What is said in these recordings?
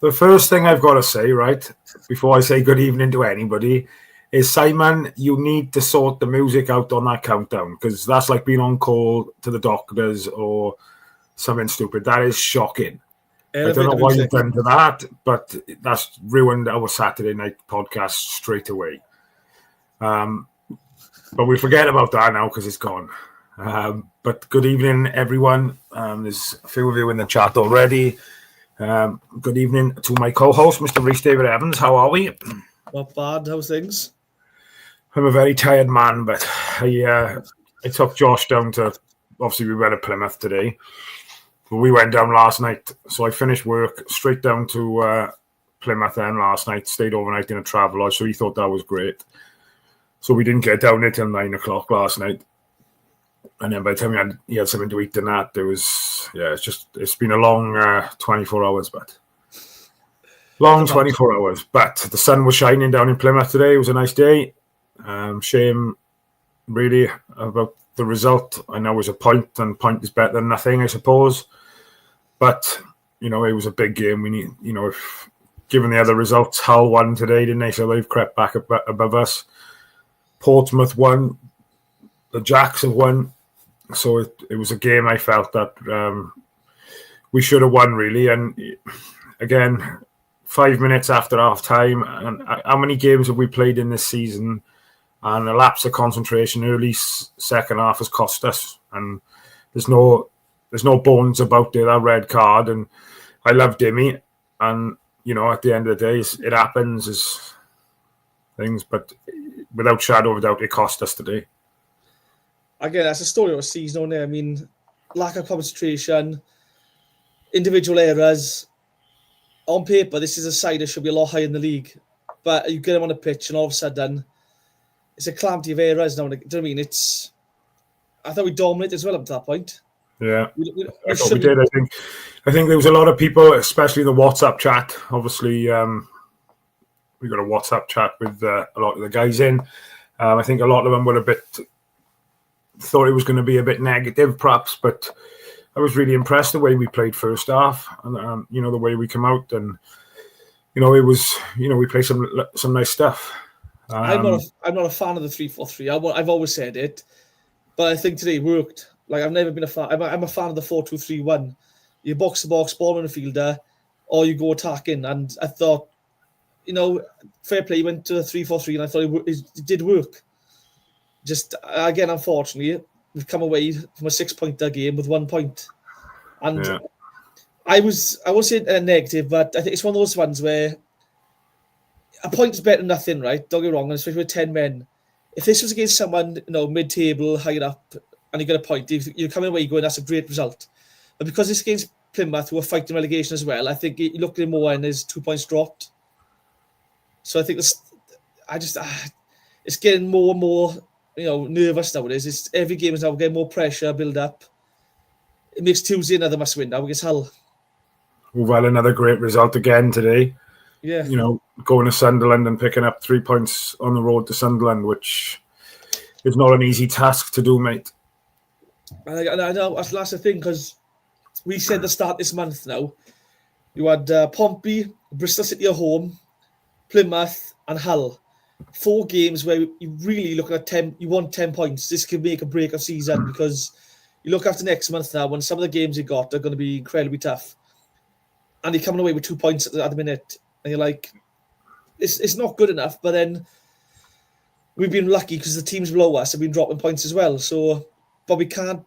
The first thing I've got to say, right, before I say good evening to anybody, is Simon, you need to sort the music out on that countdown, because that's like being on call to the doctors or something stupid. That is shocking. I don't know why you've done to that, but that's ruined our Saturday night podcast straight away. But we forget about that now because it's gone. But good evening, everyone. There's a few of you in the chat already. Good evening to my co-host, Mr. Rhys David Evans. How are we? Not bad. How's things? I'm a very tired man, but I took Josh down to, obviously we went to Plymouth today. But we went down last night. So I finished work straight down to Plymouth then last night, stayed overnight in a travel lodge. So he thought that was great. So we didn't get down there till 9 o'clock last night. And then by the time he had something to eat and that, it's been a long 24 hours, but long 24 hours. But the sun was shining down in Plymouth today. It was a nice day. Shame, really, about the result. I know it was a point, and point is better than nothing, I suppose. But, it was a big game. We need, if given the other results, Hull won today, didn't they? So they've crept back above us. Portsmouth won. The Jacks have won. So it was a game I felt that we should have won, really. And again, 5 minutes after half time, and how many games have we played in this season? And a lapse of concentration early second half has cost us. And there's no bones about it, that red card. And I love Dimmy. And, at the end of the day, it happens as things. But without shadow of a doubt, it cost us today. Again, that's a story of a season, isn't it? I mean, lack of concentration, individual errors. On paper, this is a side that should be a lot higher in the league. But you get them on the pitch and all of a sudden, it's a calamity of errors now. Do you know what I mean? I thought we dominated as well up to that point. Yeah, I thought we did. I think there was a lot of people, especially the WhatsApp chat. Obviously, we got a WhatsApp chat with a lot of the guys in. I think a lot of them were thought it was going to be a bit negative, perhaps, but I was really impressed the way we played first half, and the way we come out, and it was we played some nice stuff. I'm not a fan of the 3-4-3. I've always said it, but I think today worked. Like, I've never been a fan. I'm a fan of the 4-2-3-1. You box the box, ball in the fielder, or you go attacking. And I thought, fair play. He went to a 3-4-3, and I thought it did work. Just again, unfortunately, we've come away from a 6-pointer game with 1 point, and yeah. I won't say a negative, but I think it's one of those ones where a point is better than nothing, right? Don't get wrong, and especially with 10 men. If this was against someone, mid-table, higher up, and you get a point, you're coming away going, that's a great result. But because it's against Plymouth, who are fighting relegation as well, I think you look at it more and there's 2 points dropped. So I think it's getting more and more, nervous nowadays. It's every game is now getting more pressure, build up. It makes Tuesday another must win now against Hull. Well, another great result again today. Yeah. Going to Sunderland and picking up 3 points on the road to Sunderland, which is not an easy task to do, mate. And I know that's the thing, because we said the start this month now. You had Pompey, Bristol City at home, Plymouth, and Hull. 4 games where you really look at 10. You want 10 points. This could make a break of season, because you look after next month now when some of the games you got are going to be incredibly tough, and you're coming away with 2 points at the minute, and you're like, it's not good enough. But then we've been lucky because the teams below us have been dropping points as well. So, but we can't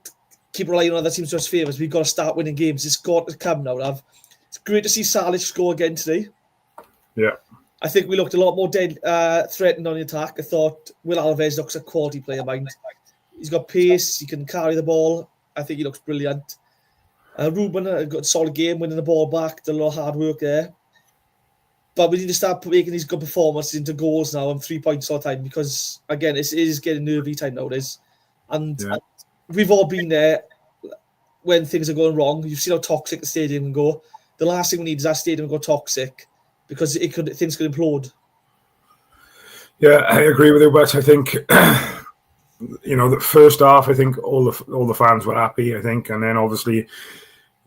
keep relying on other teams to us favours. We've got to start winning games. It's got to come now, Lav. It's great to see Salic score again today. Yeah. I think we looked a lot more threatened on the attack. I thought Will Alves looks a quality player, mind. He's got pace. He can carry the ball. I think he looks brilliant. Ruben got a solid game, winning the ball back. Did a lot of hard work there. But we need to start making these good performances into goals now and 3 points all the time, because, again, it is getting nervy time nowadays. And we've all been there when things are going wrong. You've seen how toxic the stadium can go. The last thing we need is that stadium to go toxic, because things could implode. Yeah, I agree with you, but I think the first half, I think all the fans were happy, I think, and then obviously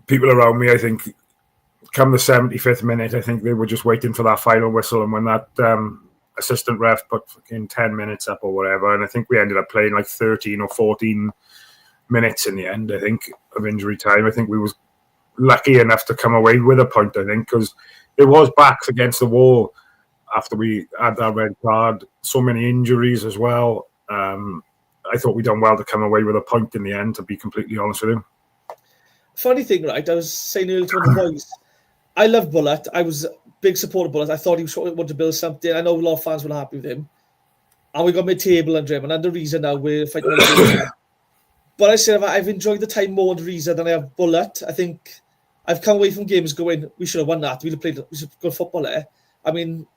people around me, I think, come the 75th minute, I think they were just waiting for that final whistle, and when that assistant ref put in 10 minutes up or whatever, and I think we ended up playing like 13 or 14 minutes in the end, I think, of injury time. I think we was lucky enough to come away with a point, I think, because it was backs against the wall after we had that red card. So many injuries as well. I thought we done well to come away with a point in the end, to be completely honest with you. Funny thing, right? I was saying earlier to one of the boys, I love Bullet. I was a big supporter of Bullet. I thought he wanted to build something. I know a lot of fans were happy with him. And we got mid-table under him. And under Rhys now, we're fighting relegation. But I said I've enjoyed the time more under Rhys than I have Bullet. I think I've come away from games going, we should have won that. We should have good football there. I mean,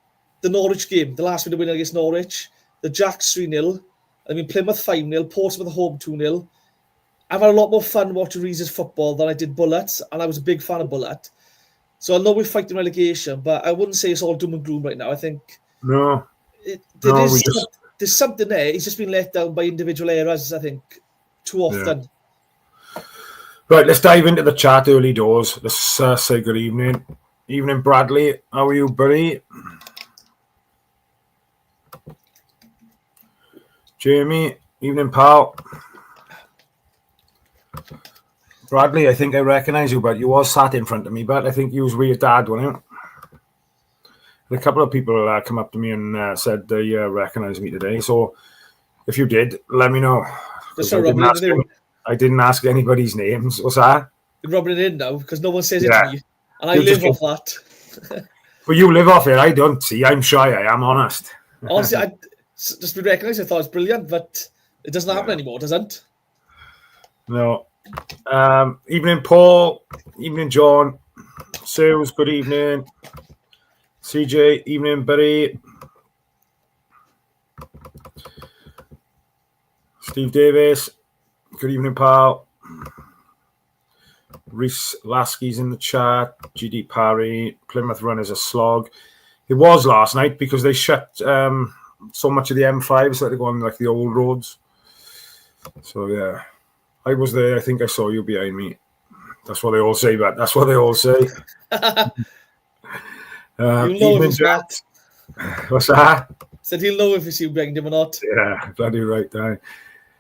the Norwich game, the last win to win against Norwich, the Jacks 3-0. I mean, Plymouth 5-0, Portsmouth at home 2-0. I've had a lot more fun watching Rhys' football than I did Bullet, and I was a big fan of Bullet. So I know we're fighting relegation, but I wouldn't say it's all doom and gloom right now. I think there's something there. He's just been let down by individual errors, I think, too often. Yeah. Right, let's dive into the chat early doors. Let's say good evening. Evening, Bradley. How are you, buddy? Jamie. Evening, pal. Bradley, I think I recognise you, but you was sat in front of me, but I think you was with your dad, weren't you? And a couple of people come up to me and said they recognise me today. So if you did, let me know. I didn't ask anybody's names. What's that? You're rubbing it in now because no one says it to me. And I live off that. But you live off it. I don't. See, I'm shy. I am honest. Honestly, I just be recognised. I thought it was brilliant, but it doesn't happen anymore, does it? No. Evening, Paul. Evening, John. Suze, good evening. CJ, evening, buddy. Steve Davis, good evening, pal. Rhys Lasky's in the chat. GD Parry, Plymouth run is a slog. It was last night because they shut so much of the M5, so they're going like the old roads. So, yeah. I was there. I think I saw you behind me. That's what they all say, but that's what they all say. You'll know if it's not. What's that? Said he'll know if it's you behind him or not. Yeah, bloody right there.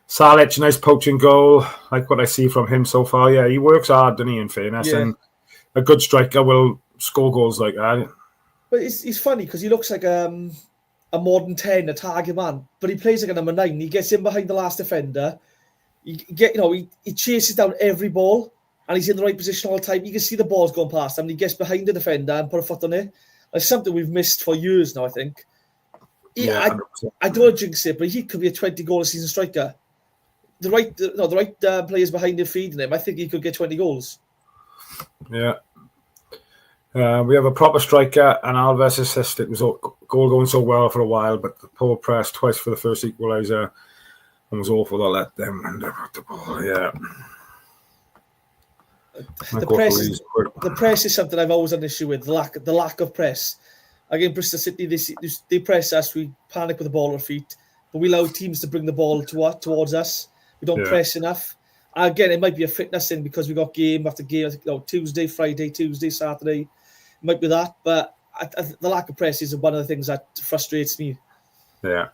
Salic, nice poaching goal. Like what I see from him so far. Yeah, he works hard, doesn't he, in fairness? Yeah. And a good striker will score goals like that. But it's funny because he looks like a modern 10, a target man. But he plays like a number 9. He gets in behind the last defender. He chases down every ball and he's in the right position all the time. You can see the balls going past him and he gets behind the defender and put a foot on it. It's something we've missed for years now, I think. I don't want to jinx it, but he could be a 20-goal-a-season striker. The right players behind him feeding him, I think he could get 20 goals. Yeah. We have a proper striker and Alves assist. It was goal going so well for a while, but the poor press twice for the first equaliser. It was awful to let them and the ball. Yeah. The press is something I've always had an issue with. The lack of press. Again, Bristol City, they press us. We panic with the ball at our feet, but we allow teams to bring the ball towards us. We don't press enough. And again, it might be a fitness thing because we got game after game. Tuesday, Friday, Tuesday, Saturday. It might be that, but the lack of press is one of the things that frustrates me. Yeah.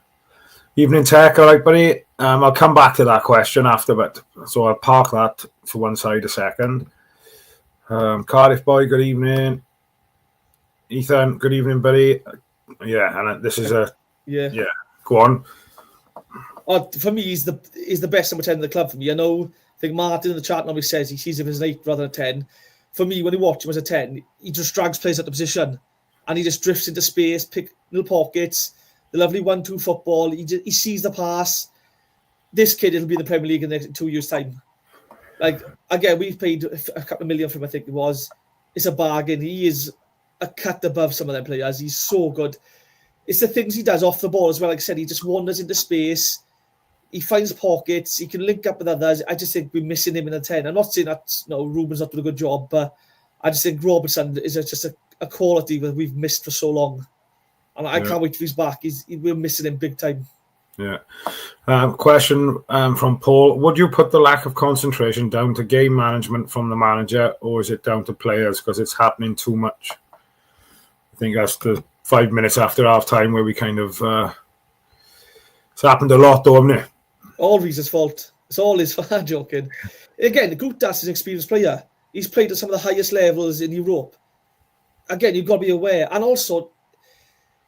Evening, Tech. All right, buddy. I'll come back to that question after, but so I'll park that to one side a second. Cardiff boy, good evening. Ethan, good evening, buddy. Yeah, and this is yeah. Go on. For me, he's the best number 10 in the club. For me, I think Martin in the chat normally says he sees him as an 8 rather than a 10. For me, when you watch him as a 10, he just drags players out of position, and he just drifts into space, pick little pockets. The lovely 1-2 football. He sees the pass. This kid, it'll be in the Premier League in the next 2 years' time. Like, again, we've paid a couple of million for him, I think it was. It's a bargain. He is a cut above some of them players. He's so good. It's the things he does off the ball as well. Like I said, he just wanders into space. He finds pockets. He can link up with others. I just think we're missing him in a 10. I'm not saying that Ruben's not doing a good job, but I just think Robertson is just a quality that we've missed for so long. And I can't wait till he's back. We're missing him big time. Yeah. Question from Paul. Would you put the lack of concentration down to game management from the manager, or is it down to players because it's happening too much? I think that's the 5 minutes after half time where we kind of... it's happened a lot, though, hasn't it? All Rhys' fault. It's all his fault. Joking. Again, Guttas is an experienced player. He's played at some of the highest levels in Europe. Again, you've got to be aware. And also,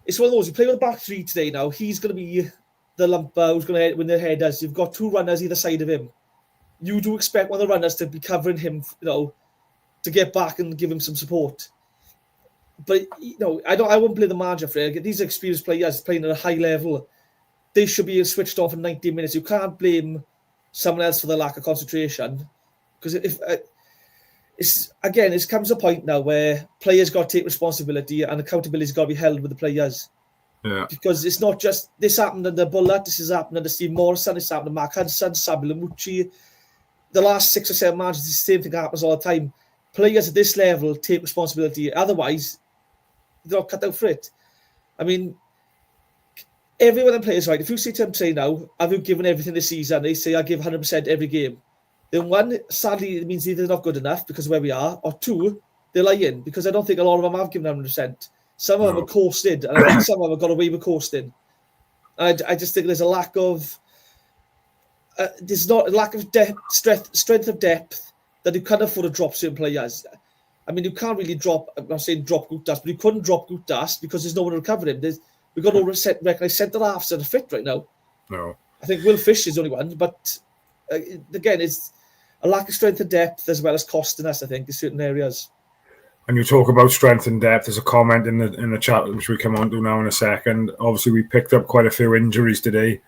it's one of those, you play with a back three today now, he's going to be the lumper who's going to win the headers. You've got 2 runners either side of him. You do expect one of the runners to be covering him, to get back and give him some support. But, I wouldn't blame the manager for it. These experienced players playing at a high level. They should be switched off in 90 minutes. You can't blame someone else for the lack of concentration. Because it comes a point now where players got to take responsibility and accountability's got to be held with the players. Yeah. Because it's not just this happened under Bullet, this has happened under Steve Morrison, this happened to Mark Hudson, Sabi Lamucci. The last 6 or 7 matches, the same thing happens all the time. Players at this level take responsibility. Otherwise, they're not cut out for it. I mean, every one of the players, right, if you say to them, say now, have you given everything this season? They say, I give 100% every game. Then 1, sadly, it means either they're not good enough because of where we are, or 2, they're lying because I don't think a lot of them have given 100%. Some of them are coasted, and I think some of them have got away with coasting. And I just think there's a lack of... there's not a lack of depth, strength of depth that you can't afford to drop certain players. I mean, you can't really drop... I'm not saying drop Guttas, but you couldn't drop Guttas because there's no one to recover him. We've got to recognise centre-halves that are fit right now. No. I think Will Fish is the only one, but again, it's a lack of strength and depth as well as costing us, I think, in certain areas. And you talk about strength and depth. There's a comment in the chat which we come on to now in a second. Obviously, we picked up quite a few injuries today,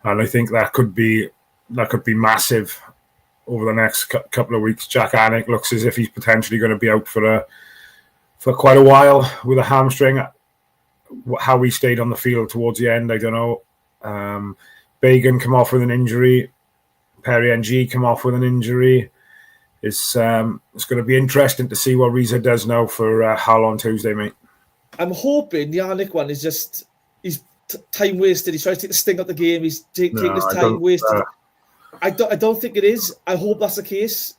and I think that could be massive over the next couple of weeks. Jack Anick looks as if he's potentially going to be out for quite a while with a hamstring. How he stayed on the field towards the end, I don't know. Bagan come off with an injury. Perry NG come off with an injury. It's going to be interesting to see what Rhys does now for Hull on Tuesday, mate. I'm hoping the Yannick one is just he's time wasted. He's trying to take the sting out the game. He's taking his time wasted. I don't think it is. I hope that's the case.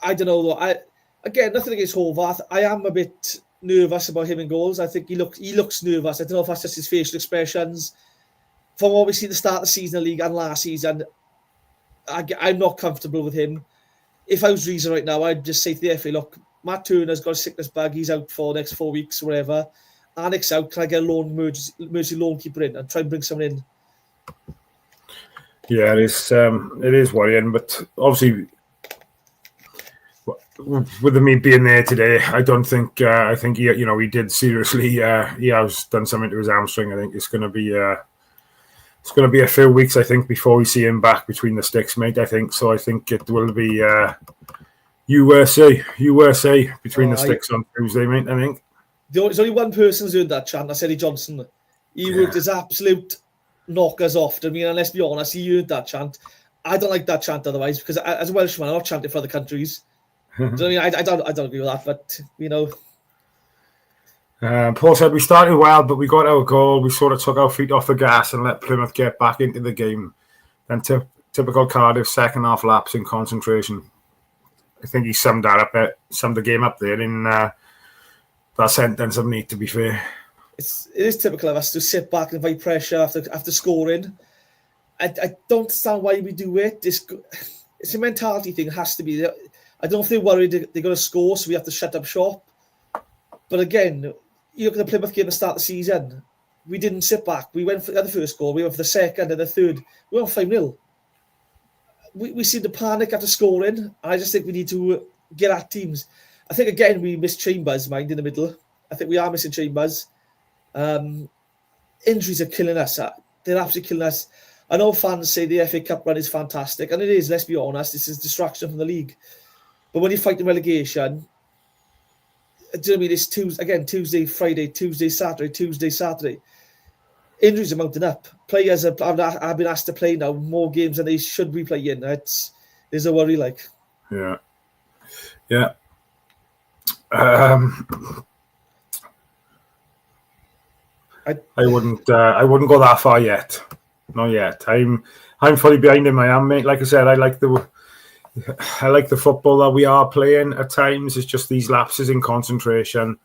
I don't know though. Again, nothing against Horvath. I am a bit nervous about him in goals. I think he looks nervous. I don't know if that's just his facial expressions. From what we see at the start of the season in the league and last season, I'm not comfortable with him. If I was Rhys right now, I'd just say to the FA, look, Matt Turner's got a sickness bug. He's out for the next 4 weeks or whatever. Anick's out. Can I get a emergency loan keeper in and try and bring someone in? Yeah, it is worrying, but obviously with me being there today, I don't think I think he did seriously. He has done something to his hamstring. I think it's going to be a few weeks, I think, before we see him back between the sticks, mate. I think so. I think it will be USA between the sticks on Tuesday, mate. I think there's only one person who's earned that chant. That's Eddie Johnson. He worked his absolute knockers off. I mean, and let's be honest, he earned that chant. I don't like that chant otherwise because as a Welshman, I'm not chanting for other countries. So, I mean, I don't agree with that, but Paul said we started well, but we got our goal. We sort of took our feet off the gas and let Plymouth get back into the game. Then typical Cardiff second half lapse in concentration. I think he summed the game up there in that sentence of need. To be fair, it is typical of us to sit back and invite pressure after scoring. I don't understand why we do it. It's a mentality thing. It has to be. I don't know if they're worried they're going to score, so we have to shut up shop. But again, you look at the Plymouth game at the start of the season. We didn't sit back. We went for the first goal. We went for the second and the third. We went 5-0. We seem to panic after scoring. I just think we need to get at teams. I think, again, we missed Chambers, mind, in the middle. I think we are missing Chambers. Injuries are killing us. They're absolutely killing us. I know fans say the FA Cup run is fantastic, and it is, let's be honest. This is distraction from the league. But when you fight the relegation, do you know what I mean? It's Tuesday, Friday, Tuesday, Saturday. Injuries are mounting up. Players have been asked to play now more games than they should be playing. There's a worry, like. Yeah. I wouldn't go that far yet. not yet. I'm fully behind him. I am, mate. Like I said, I like the football that we are playing at times. It's just these lapses in concentration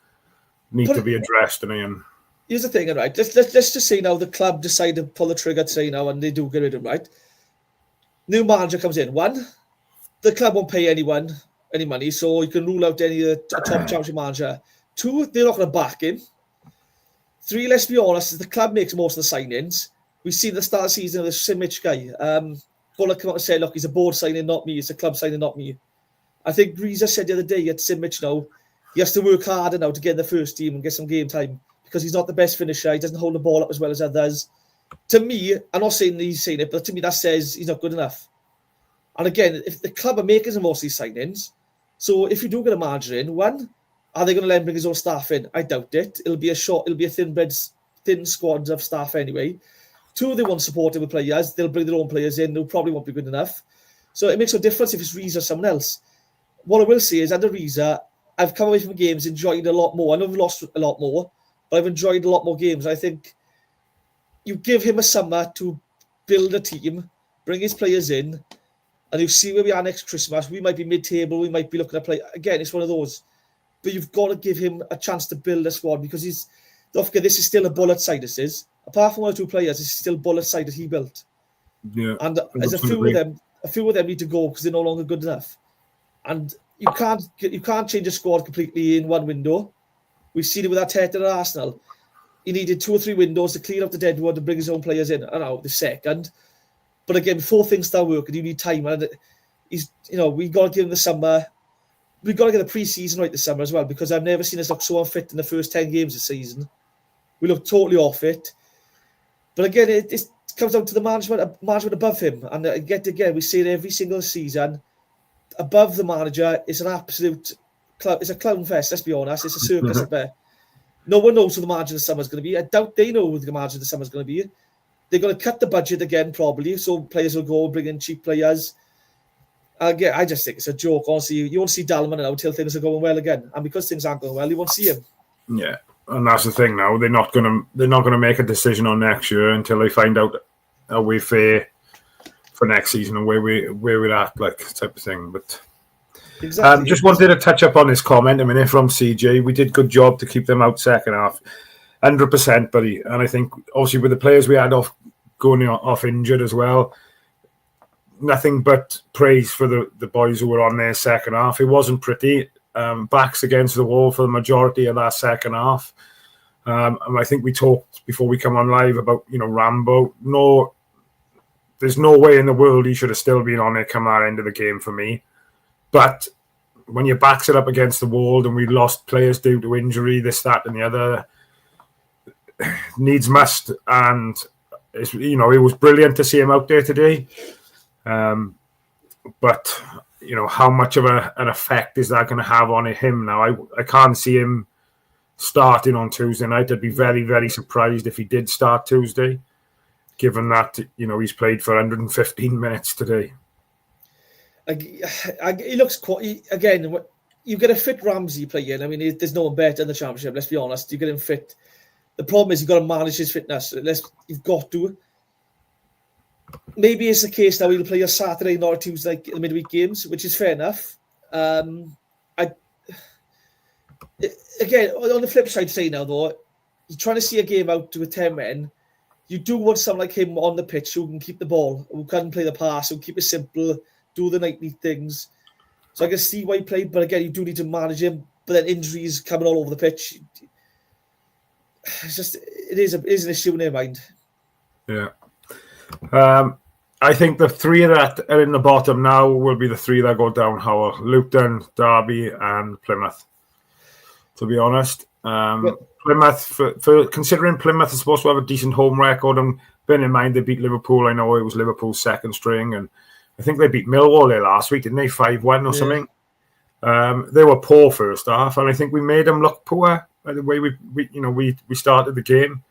need to be addressed. And here's the thing, right? Let's just say now the club decide to pull the trigger today now, and they do get rid of him, right? New manager comes in. One, the club won't pay anyone any money, so you can rule out any top championship manager. Two, they're not going to back him. Three, let's be honest, the club makes most of the signings. We've seen the start of the season of the Simic guy. Going to come out and say, look, he's a board signing, not me. It's a club signing, not me. I think Rhys said the other day at Simic now, he has to work harder now to get in the first team and get some game time because he's not the best finisher. He doesn't hold the ball up as well as others. To me, I'm not saying he's saying it, but to me that says he's not good enough. And again, if the club are making most of these signings, so if you do get a manager in, one, are they going to let him bring his own staff in? I doubt it. It'll be a thin squad of staff anyway. Two, they want supportive with players. They'll bring their own players in. They'll probably won't be good enough. So it makes no difference if it's Rhys or someone else. What I will say is, under Rhys, I've come away from games enjoying a lot more. I know we've lost a lot more, but I've enjoyed a lot more games. I think you give him a summer to build a team, bring his players in, and you see where we are next Christmas. We might be mid-table. We might be looking to play. Again, it's one of those. But you've got to give him a chance to build a squad because don't forget, this is still a bullet side, this is. Apart from one or two players, it's still bullet side that he built. Yeah. And there's a few of them need to go because they're no longer good enough. And you can't change a squad completely in one window. We've seen it with Arteta at Arsenal. He needed 2 or 3 windows to clean up the deadwood and bring his own players in. I don't know, the second. But again, before things start working, you need time. And we got to give him the summer. We've got to get the pre-season right this summer as well because I've never seen us look so unfit in the first 10 games this season. We look totally off it. But again, it comes down to the management above him. And again, we see it every single season. Above the manager, it's an absolute it's a clown fest, let's be honest. It's a circus up there. No one knows who the manager of the summer is going to be. I doubt they know who the manager of the summer is going to be. They're going to cut the budget again, probably, so players will go, bring in cheap players. Again, I just think it's a joke, honestly. You won't see Dalman now until things are going well again. And because things aren't going well, you won't see him. Yeah, and that's the thing now. They're not going to make a decision on next year until they find out how we fare for next season and where we're at, like, type of thing. But exactly. Just wanted to touch up on this comment a minute from CJ. We did good job to keep them out second half, 100%, buddy. And I think obviously with the players we had going off injured as well, nothing but praise for the boys who were on their second half. It wasn't pretty. Backs against the wall for the majority of that second half. And I think we talked before we come on live about, Rambo. No, there's no way in the world he should have still been on it come that end of the game for me. But when your back's it up against the wall and we lost players due to injury, this, that, and the other, needs must. And it was brilliant to see him out there today. But how much of an effect is that going to have on him now? I can't see him starting on Tuesday night. I'd be very, very surprised if he did start Tuesday, given that he's played for 115 minutes today. He looks quite, again, you get a fit Ramsey playing. I mean, there's no one better in the Championship, let's be honest. You get him fit. The problem is you've got to manage his fitness. You've got to. Maybe it's the case now he'll play a Saturday, not a Tuesday, like the midweek games, which is fair enough. Again, on the flip side, say now though, you're trying to see a game out with 10 men. You do want someone like him on the pitch who can keep the ball, who can play the pass, who keep it simple, do the nightly things. So I can see why he played, but again, you do need to manage him. But then injuries coming all over the pitch. It is an issue in their mind. Yeah. I think the 3 that are in the bottom now will be the 3 that go down, Howell. Luton, Derby, and Plymouth. To be honest. Plymouth, for considering Plymouth is supposed to have a decent home record, and bearing in mind they beat Liverpool, I know it was Liverpool's second string, and I think they beat Millwall there last week, didn't they? 5-1 or something. They were poor first half, and I think we made them look poor by the way we started the game.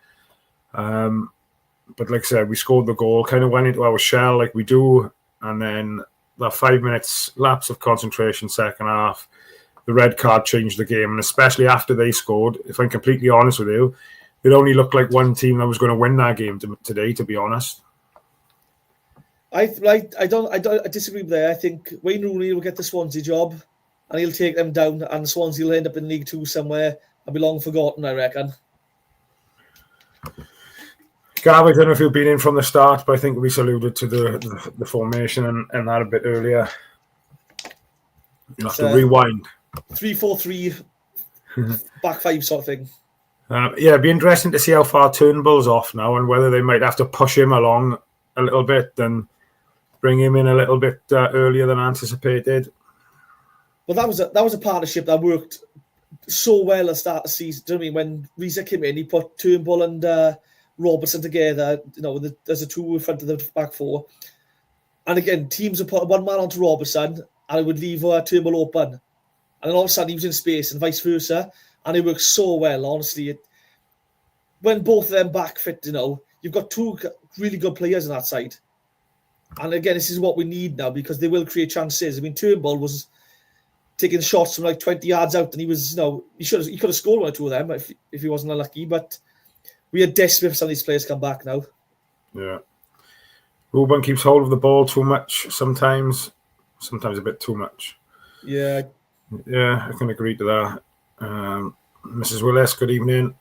But like I said, we scored the goal, kind of went into our shell like we do, and then that 5 minutes lapse of concentration second half, the red card changed the game, and especially after they scored, if I'm completely honest with you, it only looked like one team that was going to win that game today, to be honest. I disagree with that. I think Wayne Rooney will get the Swansea job, and he'll take them down, and Swansea will end up in League Two somewhere and be long forgotten, I reckon. Gav, I don't know if you've been in from the start, but I think Rhys alluded to the formation and that a bit earlier. You have to rewind. 3-4-3, back five sort of thing. It'd be interesting to see how far Turnbull's off now and whether they might have to push him along a little bit and bring him in a little bit earlier than anticipated. Well, that was a partnership that worked so well at the start of the season. Do you know what I mean? When Rhys came in, he put Turnbull and Robertson together, there's a two in front of the back four. And again, teams would put one man onto Robertson and it would leave Turnbull open. And then all of a sudden he was in space and vice versa. And it works so well, honestly. When both of them back fit, you've got two really good players on that side. And again, this is what we need now because they will create chances. I mean, Turnbull was taking shots from like 20 yards out and he was, he could have scored one or two of them if he wasn't unlucky, but we are desperate for some of these players to come back now. Yeah. Ruben keeps hold of the ball too much sometimes a bit too much. Yeah. Yeah, I can agree to that. Mrs. Willis, good evening.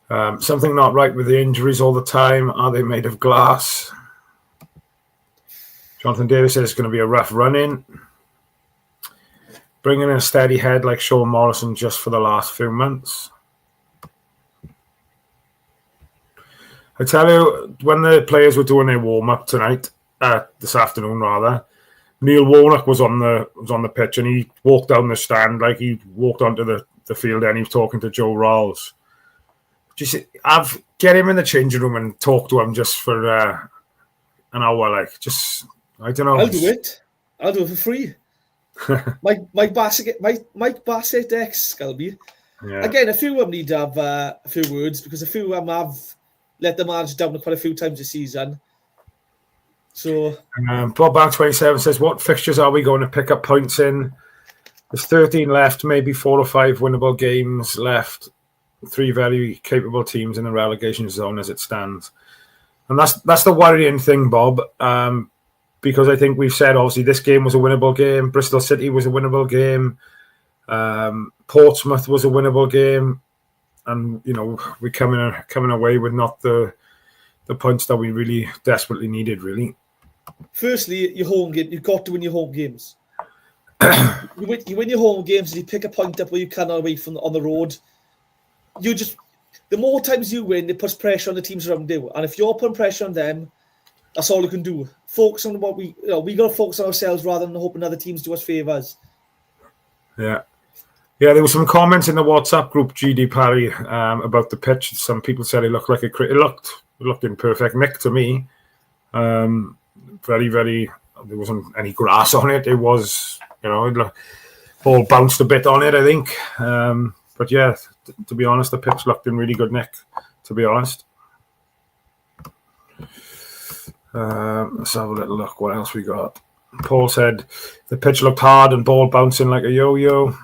Something not right with the injuries all the time. Are they made of glass? Jonathan Davis says it's going to be a rough run-in. Bringing in a steady head like Sean Morrison just for the last few months. I tell you, when the players were doing their warm-up this afternoon rather, Neil Warnock was on the pitch and he walked down the stand like he walked onto the field and he was talking to Joe Rawls. Just get him in the changing room and talk to him just for an hour. I don't know. I'll do it for free. Mike Bassett ex Scalby. Yeah. Again, a few of them need to have a few words because a few of them have let the manager down quite a few times this season. So Bob Bank 27 says, what fixtures are we going to pick up points in? There's 13 left, maybe 4 or 5 winnable games left. 3 very capable teams in the relegation zone as it stands. And that's the worrying thing, Bob, because I think we've said, obviously, this game was a winnable game. Bristol City was a winnable game. Portsmouth was a winnable game. And, we're coming away with not the points that we really desperately needed, really. Firstly, your home game. You've got to win your home games. You win your home games and you pick a point up where you can away from on the road. The more times you win, it puts pressure on the teams around you. And if you're putting pressure on them, that's all you can do. Focus on what we got to focus on ourselves rather than hoping other teams do us favours. Yeah. Yeah, there were some comments in the WhatsApp group, GD Parry, about the pitch. Some people said it looked like it looked in perfect nick to me. Very, very. There wasn't any grass on it. It was, ball bounced a bit on it, I think. But yeah, to be honest, the pitch looked in really good nick. To be honest. Let's have a little look. What else we got? Paul said the pitch looked hard and ball bouncing like a yo-yo.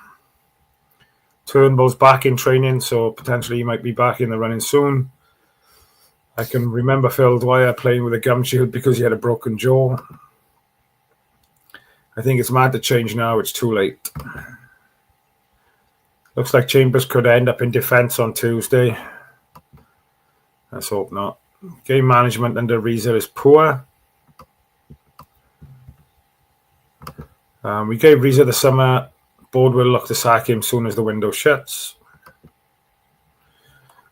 Turnbull's back in training, so potentially he might be back in the running soon. I can remember Phil Dwyer playing with a gum shield because he had a broken jaw. I think it's mad to change now. It's too late. Looks like Chambers could end up in defence on Tuesday. Let's hope not. Game management under Rhys is poor. We gave Rhys the summer. Board will look to sack him soon as the window shuts.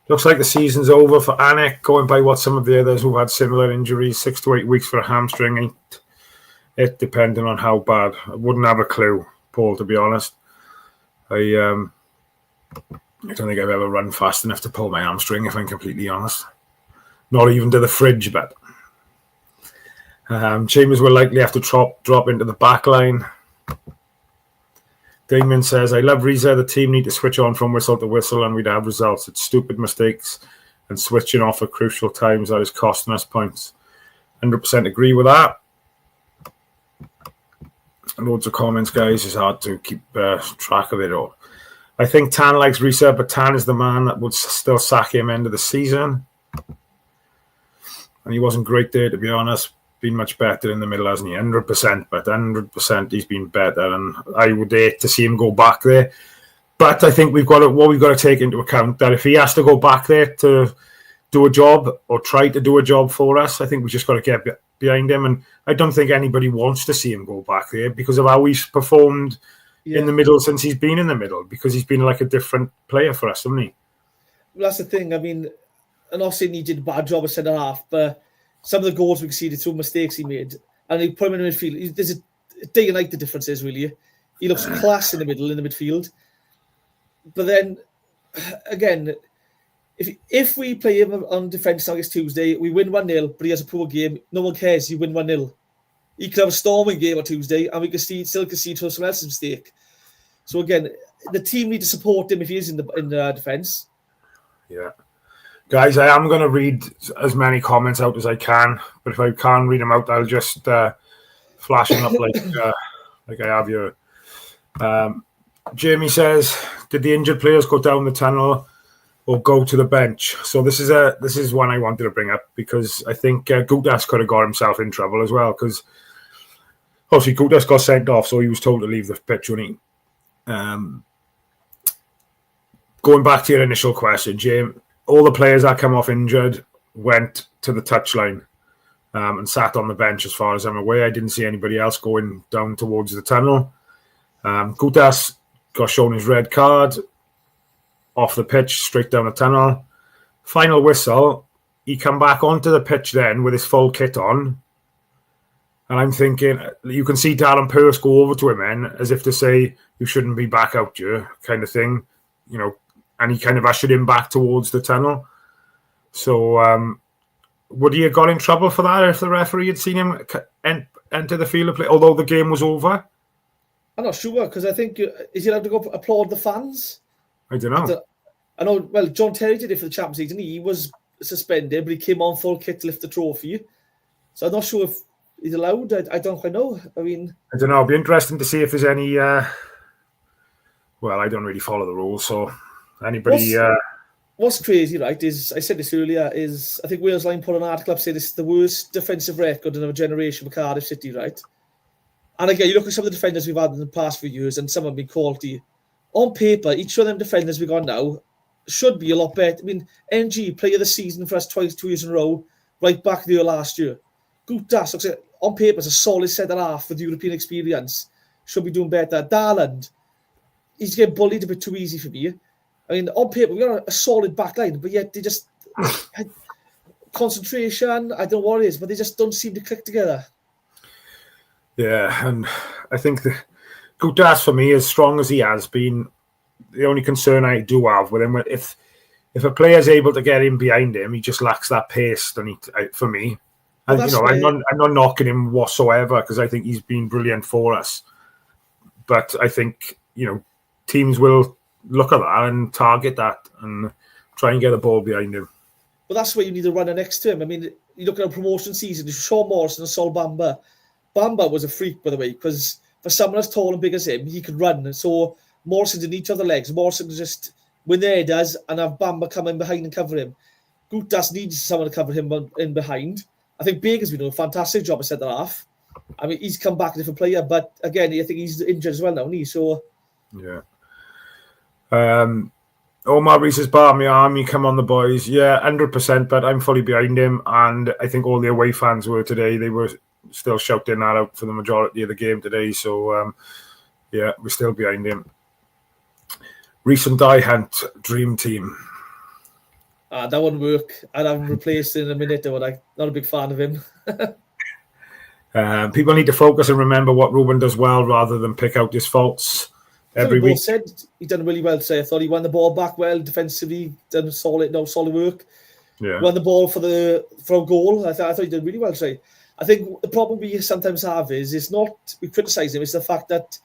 Looks like the season's over for Anik, going by what some of the others who've had similar injuries. 6 to 8 weeks for a hamstring. It depending on how bad. I wouldn't have a clue, Paul, to be honest. I don't think I've ever run fast enough to pull my hamstring, if I'm completely honest. Not even to the fridge, but Chambers will likely have to drop into the back line. Damien says, I love Rhys. The team need to switch on from whistle to whistle and we'd have results. It's stupid mistakes and switching off at crucial times that is costing us points. 100% agree with that. Loads of comments, guys. It's hard to keep track of it all. I think Tan likes Rhys, but Tan is the man that would still sack him end of the season. and he wasn't great there, to be honest. Been much better in the middle, hasn't he? 100%, but 100% he's been better, and I would hate to see him go back there. But I think we've got to take into account that if he has to go back there to do a job or try to do a job for us, I think we just got to get behind him. And I don't think anybody wants to see him go back there because of how he's performed in the middle since he's been in the middle, because he's been like a different player for us, hasn't he? Well, that's the thing. I mean, I'm not saying he did a bad job at centre-half, but some of the goals we conceded through mistakes he made, and he put him in midfield. There's a day and night the difference is, really. He looks class in the midfield. But then, again, if we play him on defence next Tuesday, we win 1-0, but he has a poor game, no one cares, you win 1-0. He could have a storming game on Tuesday, and we can still concede to someone else's mistake. So again, the team need to support him if he is in the defence. Yeah. Guys, I am going to read as many comments out as I can, but if I can't read them out, I'll just flash them up like I have here. Jamie says, did the injured players go down the tunnel or go to the bench? So this is one I wanted to bring up because I think Gutas could have got himself in trouble as well, because obviously Gutas got sent off, so he was told to leave the pitch, wasn't he? Going back to your initial question, James, all the players that come off injured went to the touchline and sat on the bench as far as I'm aware. I didn't see anybody else going down towards the tunnel. Gutas got shown his red card, off the pitch, straight down the tunnel. Final whistle, he come back onto the pitch then with his full kit on. And I'm thinking, you can see Darren Pearce go over to him then, as if to say, you shouldn't be back out here, kind of thing. You know, and he kind of ushered him back towards the tunnel. So, would he have got in trouble for that if the referee had seen him enter the field of play, although the game was over? I'm not sure, because I think, is he allowed to go applaud the fans? I don't know. I know, well, John Terry did it for the Champions League, and he was suspended, but he came on full kit to lift the trophy. So I'm not sure if he's allowed. I don't quite know. I mean, I don't know. It'll be interesting to see if there's any... well, I don't really follow the rules, so anybody... What's crazy, right, is, I said this earlier, is I think Wales Line put an article up saying this is the worst defensive record in our generation for Cardiff City, right? And again, you look at some of the defenders we've had in the past few years, and some have been quality. On paper, each of them defenders we've got now should be a lot better. I mean, NG, player of the season for us 2 years in a row, right back there last year. Gutas looks like, on paper, is a solid centre-half with European experience. Should be doing better. Darland, he's getting bullied a bit too easy for me. I mean, on paper, we've got a solid back line, but yet they just... concentration, I don't know what it is, but they just don't seem to click together. Yeah, and I think the Gutas, for me, as strong as he has been, the only concern I do have with him, if a player's able to get in behind him, he just lacks that pace. For me, and I'm not knocking him whatsoever, because I think he's been brilliant for us. But I think teams will look at that and target that and try and get a ball behind him. Well, that's where you need a runner next to him. I mean, you look at a promotion season, Sean Morrison and Sol Bamba. Bamba was a freak, by the way, because for someone as tall and big as him, he could run. So Morrison didn't each other legs. Morrison just win the headers and have Bamba come in behind and cover him. Gutas needs someone to cover him in behind. I think Baker's been doing a fantastic job at centre-half. I mean, he's come back a different player, but again, I think he's injured as well now, isn't he? So, yeah. Omar Rhys says, bar my army, come on the boys. Yeah, 100%, but I'm fully behind him, and I think all the away fans were today. They were still shouting that out for the majority of the game today, so yeah, we're still behind him. Recent Die Hunt Dream Team. That wouldn't work. I'd have him replaced in a minute, though. I'm not a big fan of him. People need to focus and remember what Ruben does well rather than pick out his faults every week. Said he done really well today. I thought he won the ball back well defensively, done solid work. Yeah. Won the ball for a goal. I thought he did really well today. I think the problem we sometimes have is it's not we criticise him, it's the fact that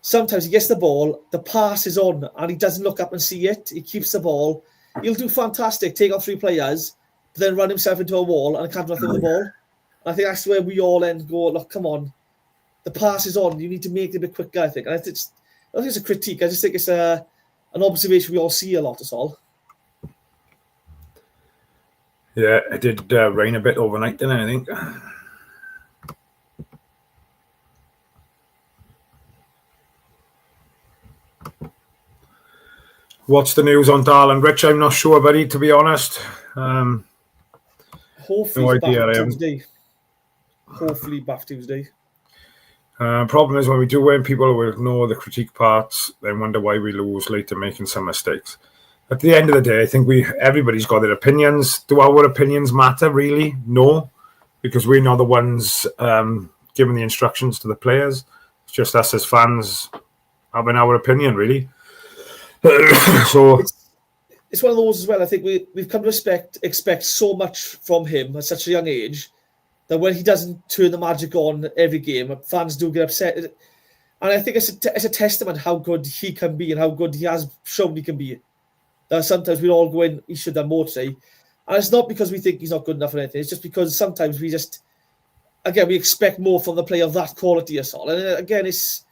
sometimes he gets the ball, the pass is on, and he doesn't look up and see it. He keeps the ball. He'll do fantastic, take on 3 players, but then run himself into a wall and can't run through the ball. And I think that's where we all end go, look, come on. The pass is on. You need to make it a bit quicker, I think. And I don't think it's a critique. I just think it's an observation we all see a lot, that's all. Yeah, it did rain a bit overnight, didn't it, I think? What's the news on Darlan Rich? I'm not sure, buddy, to be honest. Hopefully No he's back idea, on Tuesday. Hopefully back Tuesday. Problem is when we do win, people will ignore the critique parts, then wonder why we lose later, making some mistakes. At the end of the day, I think everybody's got their opinions. Do our opinions matter, really? No, because we're not the ones giving the instructions to the players. It's just us as fans having our opinion, really. So it's one of those as well. I think we've come to expect so much from him at such a young age that when he doesn't turn the magic on every game, fans do get upset. And I think it's a testament how good he can be and how good he has shown he can be. That sometimes we all go in, he should have more today. And it's not because we think he's not good enough or anything. It's just because sometimes we expect more from the player of that quality as well. And again, it's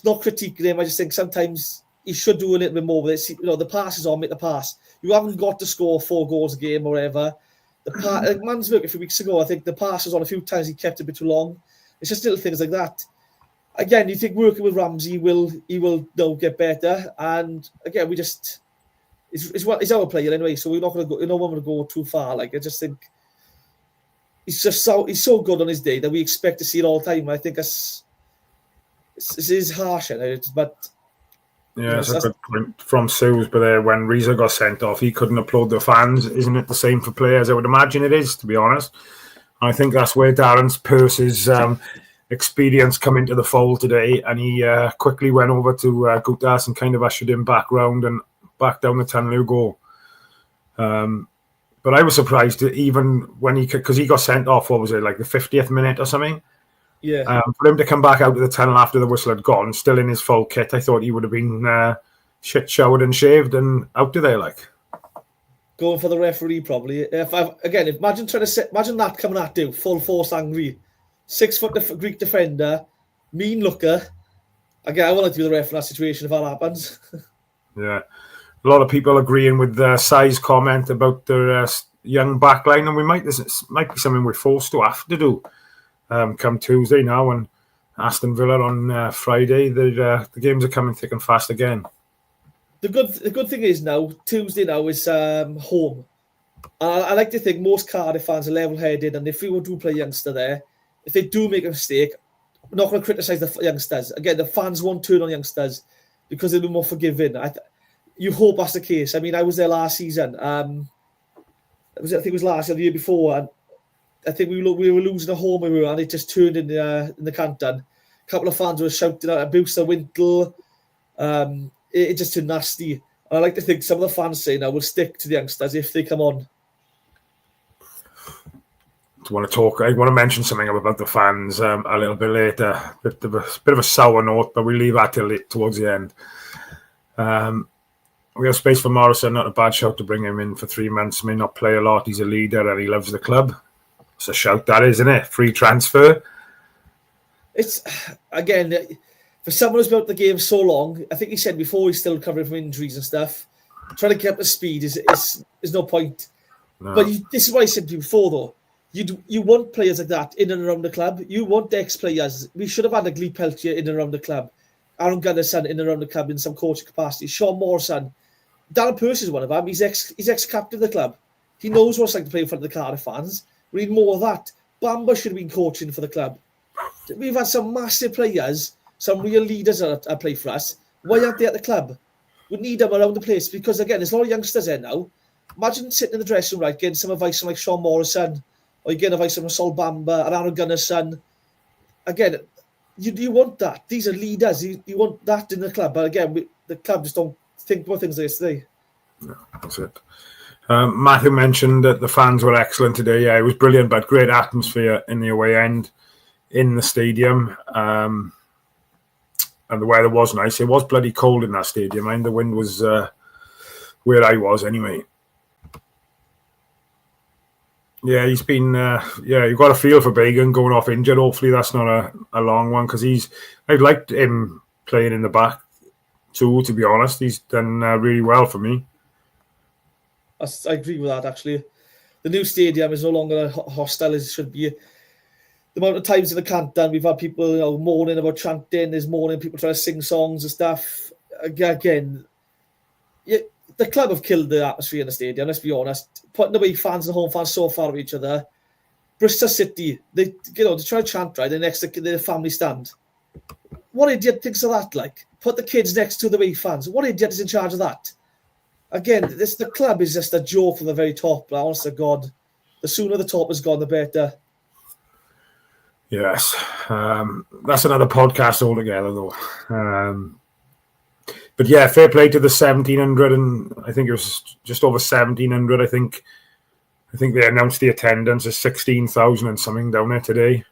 not critiquing him. I just think sometimes he should do a little bit more with it. You know, the pass is on, make the pass. You haven't got to score 4 goals a game or whatever. Man's work a few weeks ago, I think the pass was on a few times. He kept it a bit too long. It's just little things like that. Again, you think working with Ramsey he will get better. And again, we just he's our player anyway, so we're not going to go. No one will go too far. Like I just think he's so good on his day that we expect to see it all the time. I think it is harsh, but. Yeah, that's a good point from Sue's. But when Rhys got sent off, he couldn't applaud the fans. Isn't it the same for players? I would imagine it is, to be honest. And I think that's where Darren's Purse's experience come into the fold today. And he quickly went over to Gutas and kind of ushered him back round and back down the tunnel goal. But I was surprised that even when because he got sent off, what was it, like the 50th minute or something? Yeah. For him to come back out of the tunnel after the whistle had gone, still in his full kit, I thought he would have been shit showered and shaved and out of there, like going for the referee probably. Imagine that coming at you, full force angry, 6 foot Greek defender, mean looker. Again, I want to be the ref in that situation if that happens. Yeah, a lot of people agreeing with Sai's comment about their young backline, and this might be something we're forced to have to do. Come Tuesday now and Aston Villa on Friday, the games are coming thick and fast again. The good thing is now Tuesday now is home. I like to think most Cardiff fans are level-headed, and if we do play a youngster there, if they do make a mistake, we're not going to criticise the youngsters. Again, the fans won't turn on youngsters because they'll be more forgiving. You hope that's the case. I mean, I was there last season. I think it was last year, the year before, and I think we were losing a home and it just turned in the Canton. A couple of fans were shouting out abuse the Winkle. It just turned nasty. And I like to think some of the fans say now will stick to the youngsters if they come on. I want to mention something about the fans a little bit later. A bit of a sour note, but we leave that till towards the end. We have space for Morrison. Not a bad shout to bring him in for 3 months. May not play a lot. He's a leader and he loves the club. It's a shout, that is, isn't it? Free transfer. It's, again, for someone who's been out the game so long, I think he said before he's still recovering from injuries and stuff. Trying to keep up the speed is no point. No. But this is what I said to you before, though. You want players like that in and around the club. You want ex-players. We should have had a Glee Peltier in and around the club. Aaron Gunnarsson in and around the club in some coaching capacity. Sean Morrison. Darren Purse is one of them. He's ex-captain of the club. He knows what it's like to play in front of the Cardiff fans. We need more of that. Bamba should have been coaching for the club. We've had some massive players, some real leaders that play for us. Why aren't they at the club? We need them around the place because, again, there's a lot of youngsters there now. Imagine sitting in the dressing room, right, getting some advice from like Sean Morrison or you get advice from Sol Bamba and Aaron Gunnarsson. Again, you want that. These are leaders. You want that in the club. But again, the club just don't think about things like this today. No, that's it. Matthew mentioned that the fans were excellent today. Yeah, it was brilliant, but great atmosphere in the away end, in the stadium. And the weather was nice. It was bloody cold in that stadium, and the wind was where I was anyway. Yeah, he's been... you've got a feel for Bagan going off injured. Hopefully that's not a long one, because I've liked him playing in the back too, to be honest. He's done really well for me. I agree with that, actually. the new stadium is no longer hostile as it should be. The amount of times in the Canton we've had people moaning about chanting, there's moaning, people trying to sing songs and stuff. Again, the club have killed the atmosphere in the stadium, let's be honest. Putting away fans and home fans so far from each other. Bristol City, they try to chant right, next to the family stand. What idiot thinks of that, like? Put the kids next to the away fans. What idiot is in charge of that? Again, the club is just a joke from the very top. Like, honest to God, the sooner the top is gone, the better. Yes, that's another podcast altogether, though. But yeah, fair play to the 1,700, and I think it was just over 1,700. I think they announced the attendance as 16,000 and something down there today,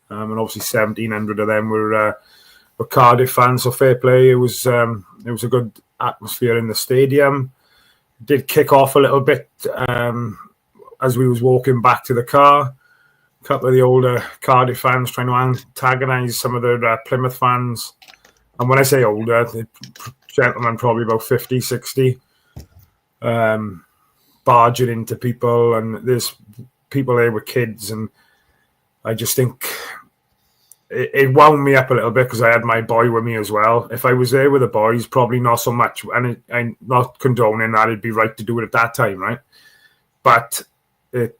and obviously 1,700 of them were Cardiff fans. So fair play. It was a good atmosphere in the stadium. It did kick off a little bit as we was walking back to the car. A couple of the older Cardiff fans trying to antagonise some of the Plymouth fans. And when I say older, the gentlemen probably about 50, 60, barging into people. And there's people there with kids. And I just think it wound me up a little bit because I had my boy with me as well. If I was there with the boys, probably not so much. And I'm not condoning that. It'd be right to do it at that time, right? But it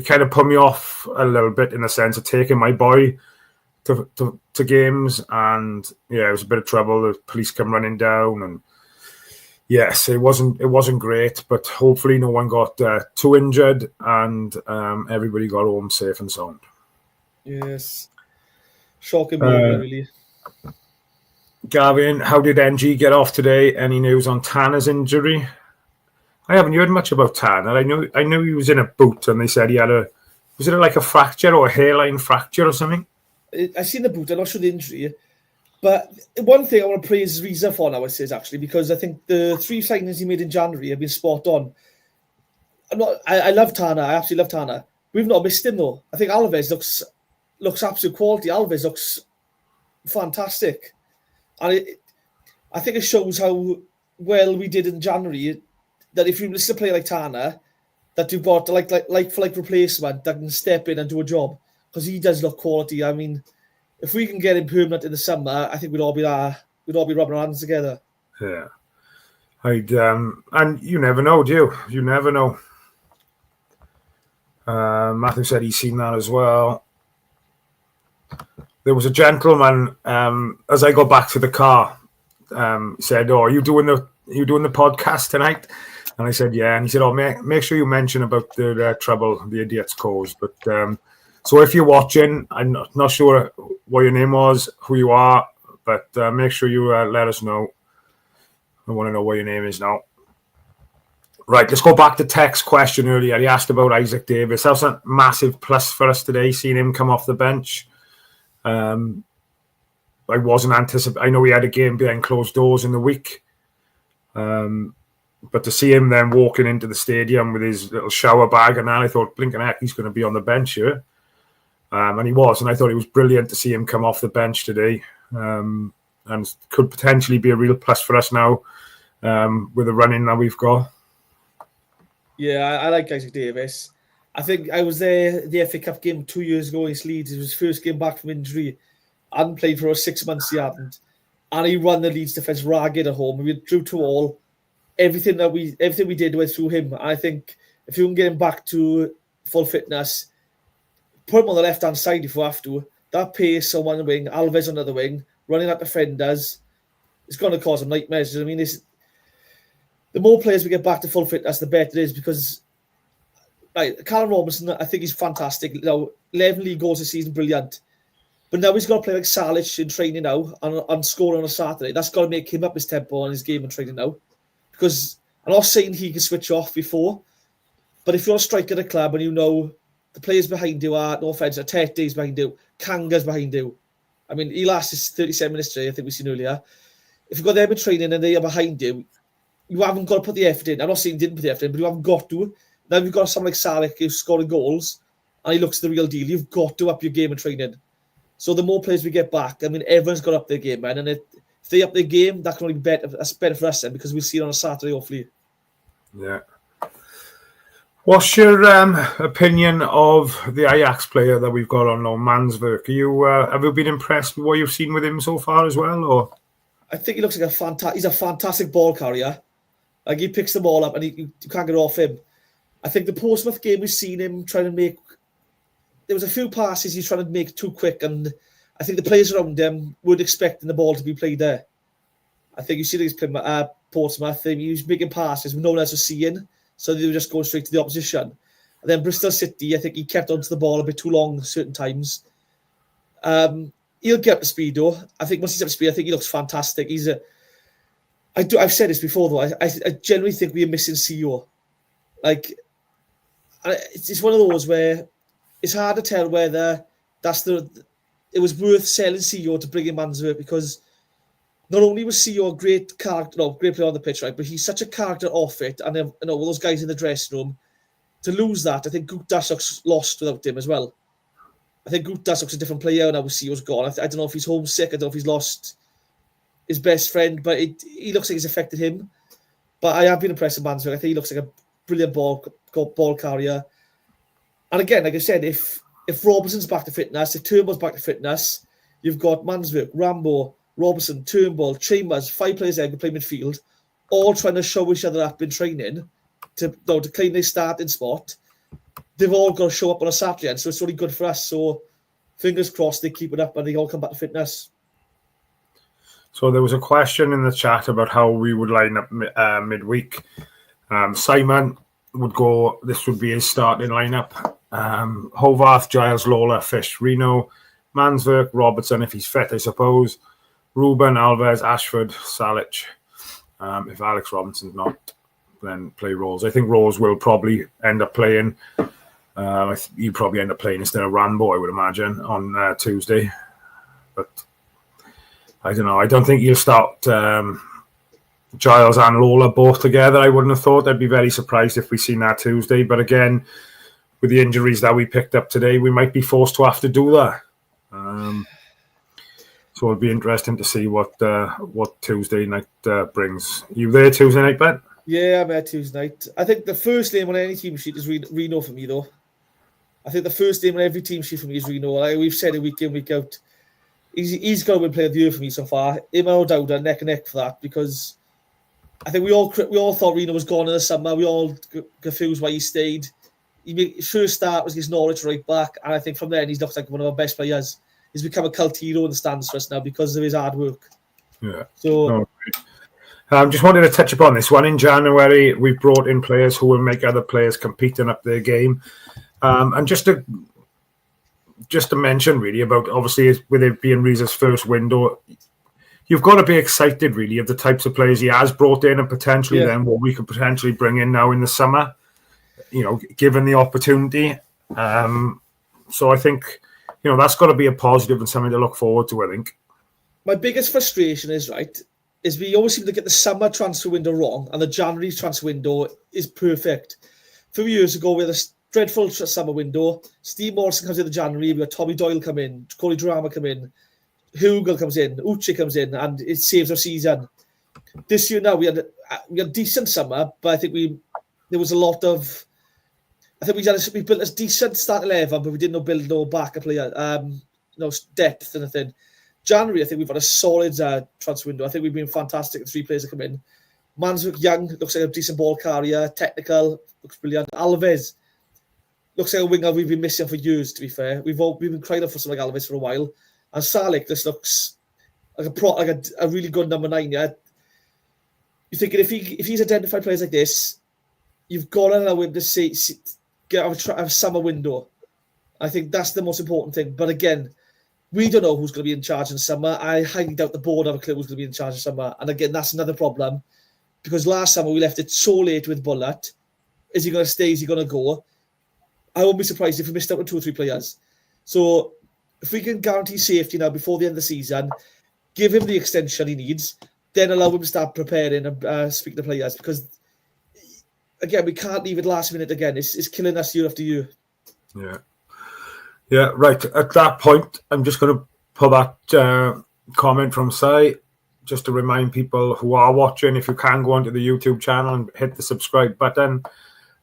kind of put me off a little bit in the sense of taking my boy to games, and it was a bit of trouble. The police come running down, and yes, it wasn't great, but hopefully no one got too injured, and everybody got home safe and sound. Yes, shocking moment, really. Gavin, how did NG get off today? Any news on Tanner's injury? I haven't heard much about Tanner. I knew he was in a boot, and they said he had was it like a fracture or a hairline fracture or something? I've seen the boot. I'm not sure the injury, but one thing I want to praise Rhys for now, actually, because I think the 3 signings he made in January have been spot on. I love Tanner. I absolutely love Tanner. We've not missed him though. I think Alves looks absolute quality. Alves looks fantastic, and I think it shows how well we did in January. That if you listen to a player like Tanner, that you've got like replacement that can step in and do a job, because he does look quality. I mean, if we can get him permanent in the summer, I think we'd all be rubbing our hands together. Yeah, and you never know, do you? You never know. Matthew said he's seen that as well. There was a gentleman as I got back to the car said, "Oh, are you doing the podcast tonight?" And I said, yeah. And he said, oh, make sure you mention about the trouble the idiots caused. But so if you're watching, I'm not sure what your name was, who you are, but make sure you let us know. I want to know what your name is now. Right, let's go back to Tech's question earlier. He asked about Isaac Davis. That's a massive plus for us today, seeing him come off the bench. I wasn't anticipating. I know he had a game behind closed doors in the week. But to see him then walking into the stadium with his little shower bag and that, I thought, blinking heck, he's going to be on the bench here. And he was. And I thought it was brilliant to see him come off the bench today. And could potentially be a real plus for us now with the running that we've got. Yeah, I like Isaac Davis. I think I was there the FA Cup game 2 years ago against Leeds. It was his first game back from injury. I hadn't played for 6 months, he hadn't. And he ran the Leeds defence ragged at home. We drew to all. Everything we did went through him. I think if you can get him back to full fitness, put him on the left-hand side if you have to. That pace on one wing, Alves on the other wing, running at defenders, it's going to cause him nightmares. I mean, the more players we get back to full fitness, the better it is, because Callum Robinson, I think he's fantastic. 11 league goals this season, brilliant. But now he's got to play like Salic in training now and score on a Saturday. That's got to make him up his tempo on his game and training now. Because I'm not saying he can switch off before, but if you're a striker at a club and you know the players behind you are, no offence, Tete's behind you, Kanga's behind you. I mean, he lasted 37 minutes today, I think we've seen earlier. If you've got them in training and they are behind you, you haven't got to put the effort in. I'm not saying you didn't put the effort in, but you haven't got to. Now you've got someone like Salic who's scoring goals and he looks the real deal. You've got to up your game and training. So the more players we get back, I mean, everyone's got to up their game, man. And if they up their game, that can only be better. That's better for us then, because we'll see it on a Saturday, hopefully. Yeah. What's your opinion of the Ajax player that we've got on loan, Manswerk? Have you been impressed with what you've seen with him so far as well? Or I think he looks like he's a fantastic ball carrier. Like, he picks the ball up and you can't get off him. I think the Portsmouth game, we've seen him trying to make... There was a few passes he's trying to make too quick, and I think the players around him weren't expecting the ball to be played there. I think you see these Portsmouth, he was making passes no one else was seeing, so they were just going straight to the opposition. And then Bristol City, I think he kept onto the ball a bit too long certain times. He'll get up to speed, though. I think once he's up to speed, I think he looks fantastic. I've said this before, though. I genuinely think we are missing CEO. Like, it's one of those where it's hard to tell whether it was worth selling CEO to bring in Manswerk, because not only was CEO a great player on the pitch, right, but he's such a character off it, and then, all those guys in the dressing room, to lose that, I think Guttas looks lost without him as well. I think Guttas looks a different player now with CEO's gone. I don't know if he's homesick, I don't know if he's lost his best friend, but he looks like it's affected him. But I have been impressed with Manswerk. I think he looks like a brilliant ball carrier. And again, like I said, if Robertson's back to fitness, if Turnbull's back to fitness, you've got Manswerk, Rambo, Robertson, Turnbull, Chambers, 5 players there who play midfield, all trying to show each other up in training to claim their starting spot. They've all got to show up on a Saturday, and so it's really good for us. So fingers crossed they keep it up and they all come back to fitness. So there was a question in the chat about how we would line up midweek. Simon would go, this would be his starting lineup. Hovarth, Giles, Lola, Fish, Reno, Manswerk, Robertson, if he's fit, I suppose. Ruben, Alves, Ashford, Salic. If Alex Robinson's not, then play Rose. I think Rose will probably end up playing. He'll probably end up playing instead of Rambo, I would imagine, on Tuesday. But I don't know. I don't think you'll start Giles and Lola both together. I wouldn't have thought. I'd be very surprised if we seen that Tuesday. But again, with the injuries that we picked up today, we might be forced to have to do that. So it'll be interesting to see what Tuesday night brings. You there Tuesday night, Ben? Yeah, I'm there Tuesday night. I think the first name on any team sheet is Reno for me, though. I think the first name on every team sheet for me is Reno. Like we've said it week in, week out. He's got to win Player of the Year for me so far. Him and O'Dowda neck and neck for that, because I think we all thought Reno was gone in the summer. We all confused why he stayed. His first start was against Norwich right back, and I think from there he looks like one of our best players. He's become a cult hero in the stands for us now because of his hard work. Yeah. So, just wanted to touch upon this one. In January, we've brought in players who will make other players compete and up their game. And just to mention, really, about obviously with it being Rhys's first window, you've got to be excited, really, of the types of players he has brought in and potentially then what we could potentially bring in now in the summer, given the opportunity. So I think, that's got to be a positive and something to look forward to, I think. My biggest frustration is we always seem to get the summer transfer window wrong, and the January transfer window is perfect. A few years ago, we had a dreadful summer window. Steve Morrison comes in January. We got Tommy Doyle come in, Corey Drama come in, Hugel comes in, Uche comes in, and it saves our season. This year now we had a decent summer, but I think there was a lot of. I think we built a decent start 11, but we didn't build no backup player, depth and anything. January, I think we've had a solid transfer window. I think we've been fantastic. The 3 players that come in. Manswerk, young, looks like a decent ball carrier, technical, looks brilliant. Alves looks like a winger we've been missing for years, to be fair. We've been crying out for something like Alves for a while. And Salic just looks like a really good number 9. Yeah, you're thinking if he's identified players like this, you've got to allow him to get a summer window. I think that's the most important thing. But again, we don't know who's going to be in charge in summer. I highly doubt the board have a clue who's going to be in charge in summer. And again, that's another problem, because last summer we left it so late with Bullet. Is he going to stay? Is he going to go? I won't be surprised if we missed out on 2 or 3 players. So if we can guarantee safety now before the end of the season, give him the extension he needs, then allow him to start preparing and speak to players, because again, we can't leave it last minute again. It's killing us year after year. Yeah, right. At that point, I'm just going to put that comment from Si, just to remind people who are watching, if you can go onto the YouTube channel and hit the subscribe button.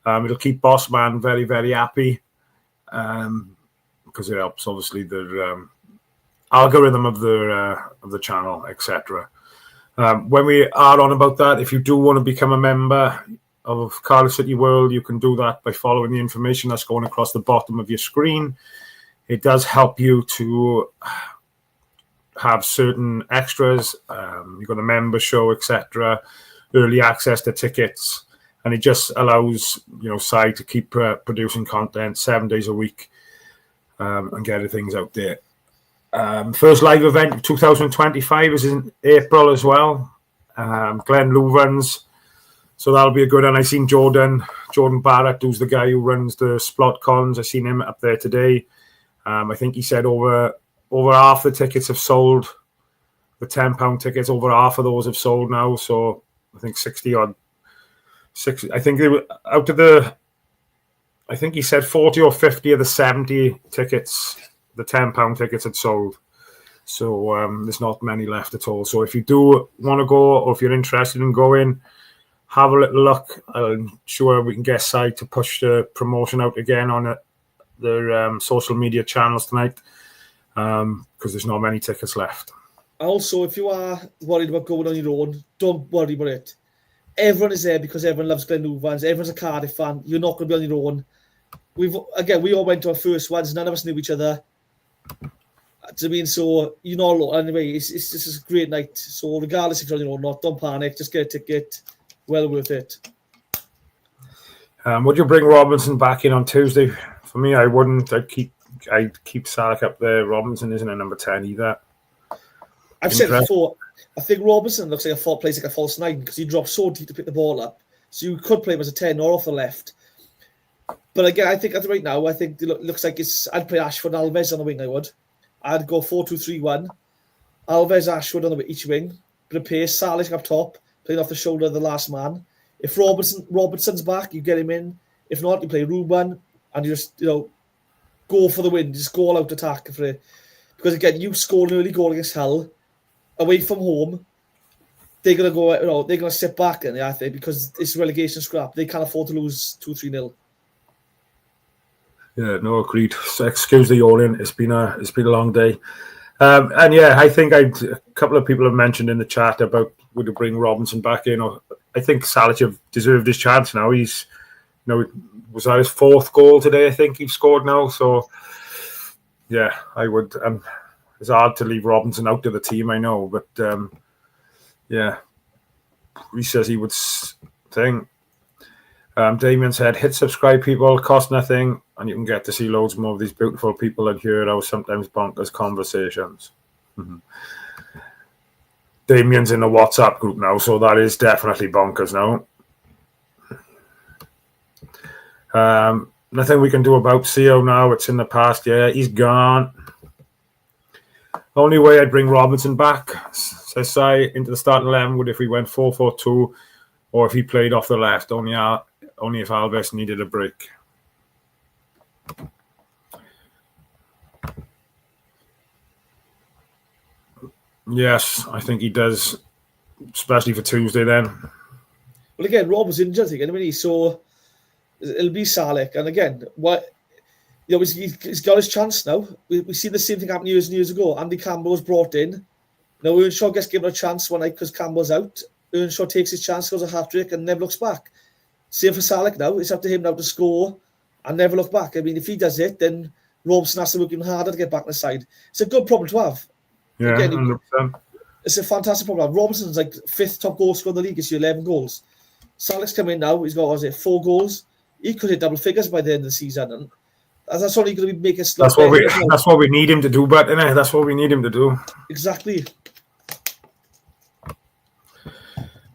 It'll keep Boss Man very, very happy because it helps, obviously, the algorithm of the channel, etc. When we are on about that, if you do want to become a member of Cardiff City World, you can do that by following the information that's going across the bottom of your screen. It does help you to have certain extras. You've got a member show, etc., early access to tickets, and it just allows Si to keep producing content 7 days a week and getting things out there. First live event of 2025 is in April as well. Glenn Loovens. So that'll be a good one. I seen Jordan Barrett, who's the guy who runs the Splott Cons. I seen him up there today. I think he said over half the tickets have sold. The £10 tickets, over half of those have sold now. So I think 60. I think they were out of the. I think he said 40 or 50 of the 70 tickets, the £10 tickets had sold. So there's not many left at all. So if you do want to go, or if you're interested in going, have a little look. I'm sure we can get Si to push the promotion out again on their social media channels tonight because there's not many tickets left. Also, if you are worried about going on your own, don't worry about it. Everyone is there because everyone loves Glen Loovens. Everyone's a Cardiff fan. You're not going to be on your own. We all went to our first ones. None of us knew each other. I mean, so you know, anyway, it's just a great night. So regardless if you're on your own or not, don't panic. Just get a ticket. Well worth it. Would you bring Robinson back in on Tuesday? For me, I wouldn't. I'd keep Salek up there. Robinson isn't a number 10 either. I've said before, I think Robinson looks like plays like a false 9 because he drops so deep to pick the ball up. So you could play him as a 10 or off the left. But again, I think right now, it looks like I'd play Ashford and Alves on the wing, I would. I'd go 4-2-3-1. Alves, Ashford on each wing. Bit of pace, Salek up top, playing off the shoulder of the last man. If Robertson's back, you get him in. If not, you play Ruben and you just, go for the win. Just go all out attack for it. Because again, you score an early goal against Hull away from home. They're gonna go, they're gonna sit back and I think because it's relegation scrap, they can't afford to lose 2-3-0. Yeah, no, agreed. So excuse the yawning. It's been a long day. And yeah, I think a couple of people have mentioned in the chat about would you bring Robinson back in, or I think Salic deserved his chance now. He's, was that his 4th goal today? I think he's scored now. So yeah, I would. It's hard to leave Robinson out of the team, I know, but yeah, Rhys says he would think. Damien said, hit subscribe, people, cost nothing, and you can get to see loads more of these beautiful people and hear our sometimes bonkers conversations. Mm-hmm. Damien's in the WhatsApp group now, so that is definitely bonkers now. Nothing we can do about CEO now. It's in the past. Yeah, he's gone. Only way I'd bring Robinson back, says Si, into the starting 11 would if we went 4-4-2 or if he played off the left. Only if Alves needed a break. Yes, I think he does, especially for Tuesday then. Well, again, Rob was injured again, so it'll be Salek. And again, he's got his chance now. We've seen the same thing happen years and years ago. Andy Campbell was brought in. Now Earnshaw gets given a chance one night because Campbell's out. Earnshaw takes his chance, goes a hat-trick and never looks back. Same for Salek now. It's up to him now to score and never look back. I mean, if he does it, then Robson has to work even harder to get back on the side. It's a good problem to have. Yeah, again, 100%. It's a fantastic problem. Robinson's like 5th top goal scorer in the league this year, 11 goals. Salek's come in now. He's got, 4 goals? He could hit double figures by the end of the season. And that's only going to be making us look better. That's what we need him to do, but that's what we need him to do. Exactly.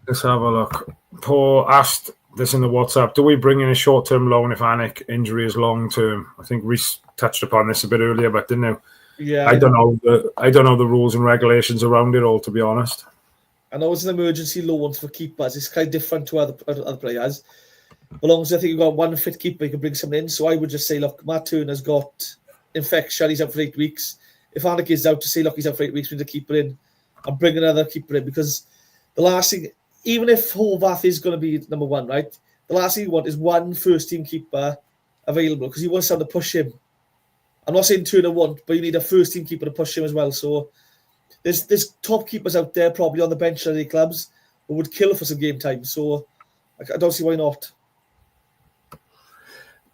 Let's have a look. Paul asked this in the WhatsApp: do we bring in a short-term loan if Anik injury is long-term? I think Rhys touched upon this a bit earlier, but didn't he? Yeah, I don't know the rules and regulations around it all, to be honest. I know it's an emergency loan for keepers. It's kind of different to other players. As long as I think you've got one fit keeper, you can bring someone in. So I would just say, look, Matt Turner's got infection. He's out for 8 weeks. If Anik is out, to say, look, he's out for 8 weeks, we need a keeper in and bring another keeper in, because the last thing, even if Horvath is going to be number 1, right, the last thing you want is one first-team keeper available because you want someone to push him. I'm not saying Turner won't, but you need a first-team keeper to push him as well. So there's top keepers out there probably on the bench of the clubs who would kill for some game time. So I don't see why not.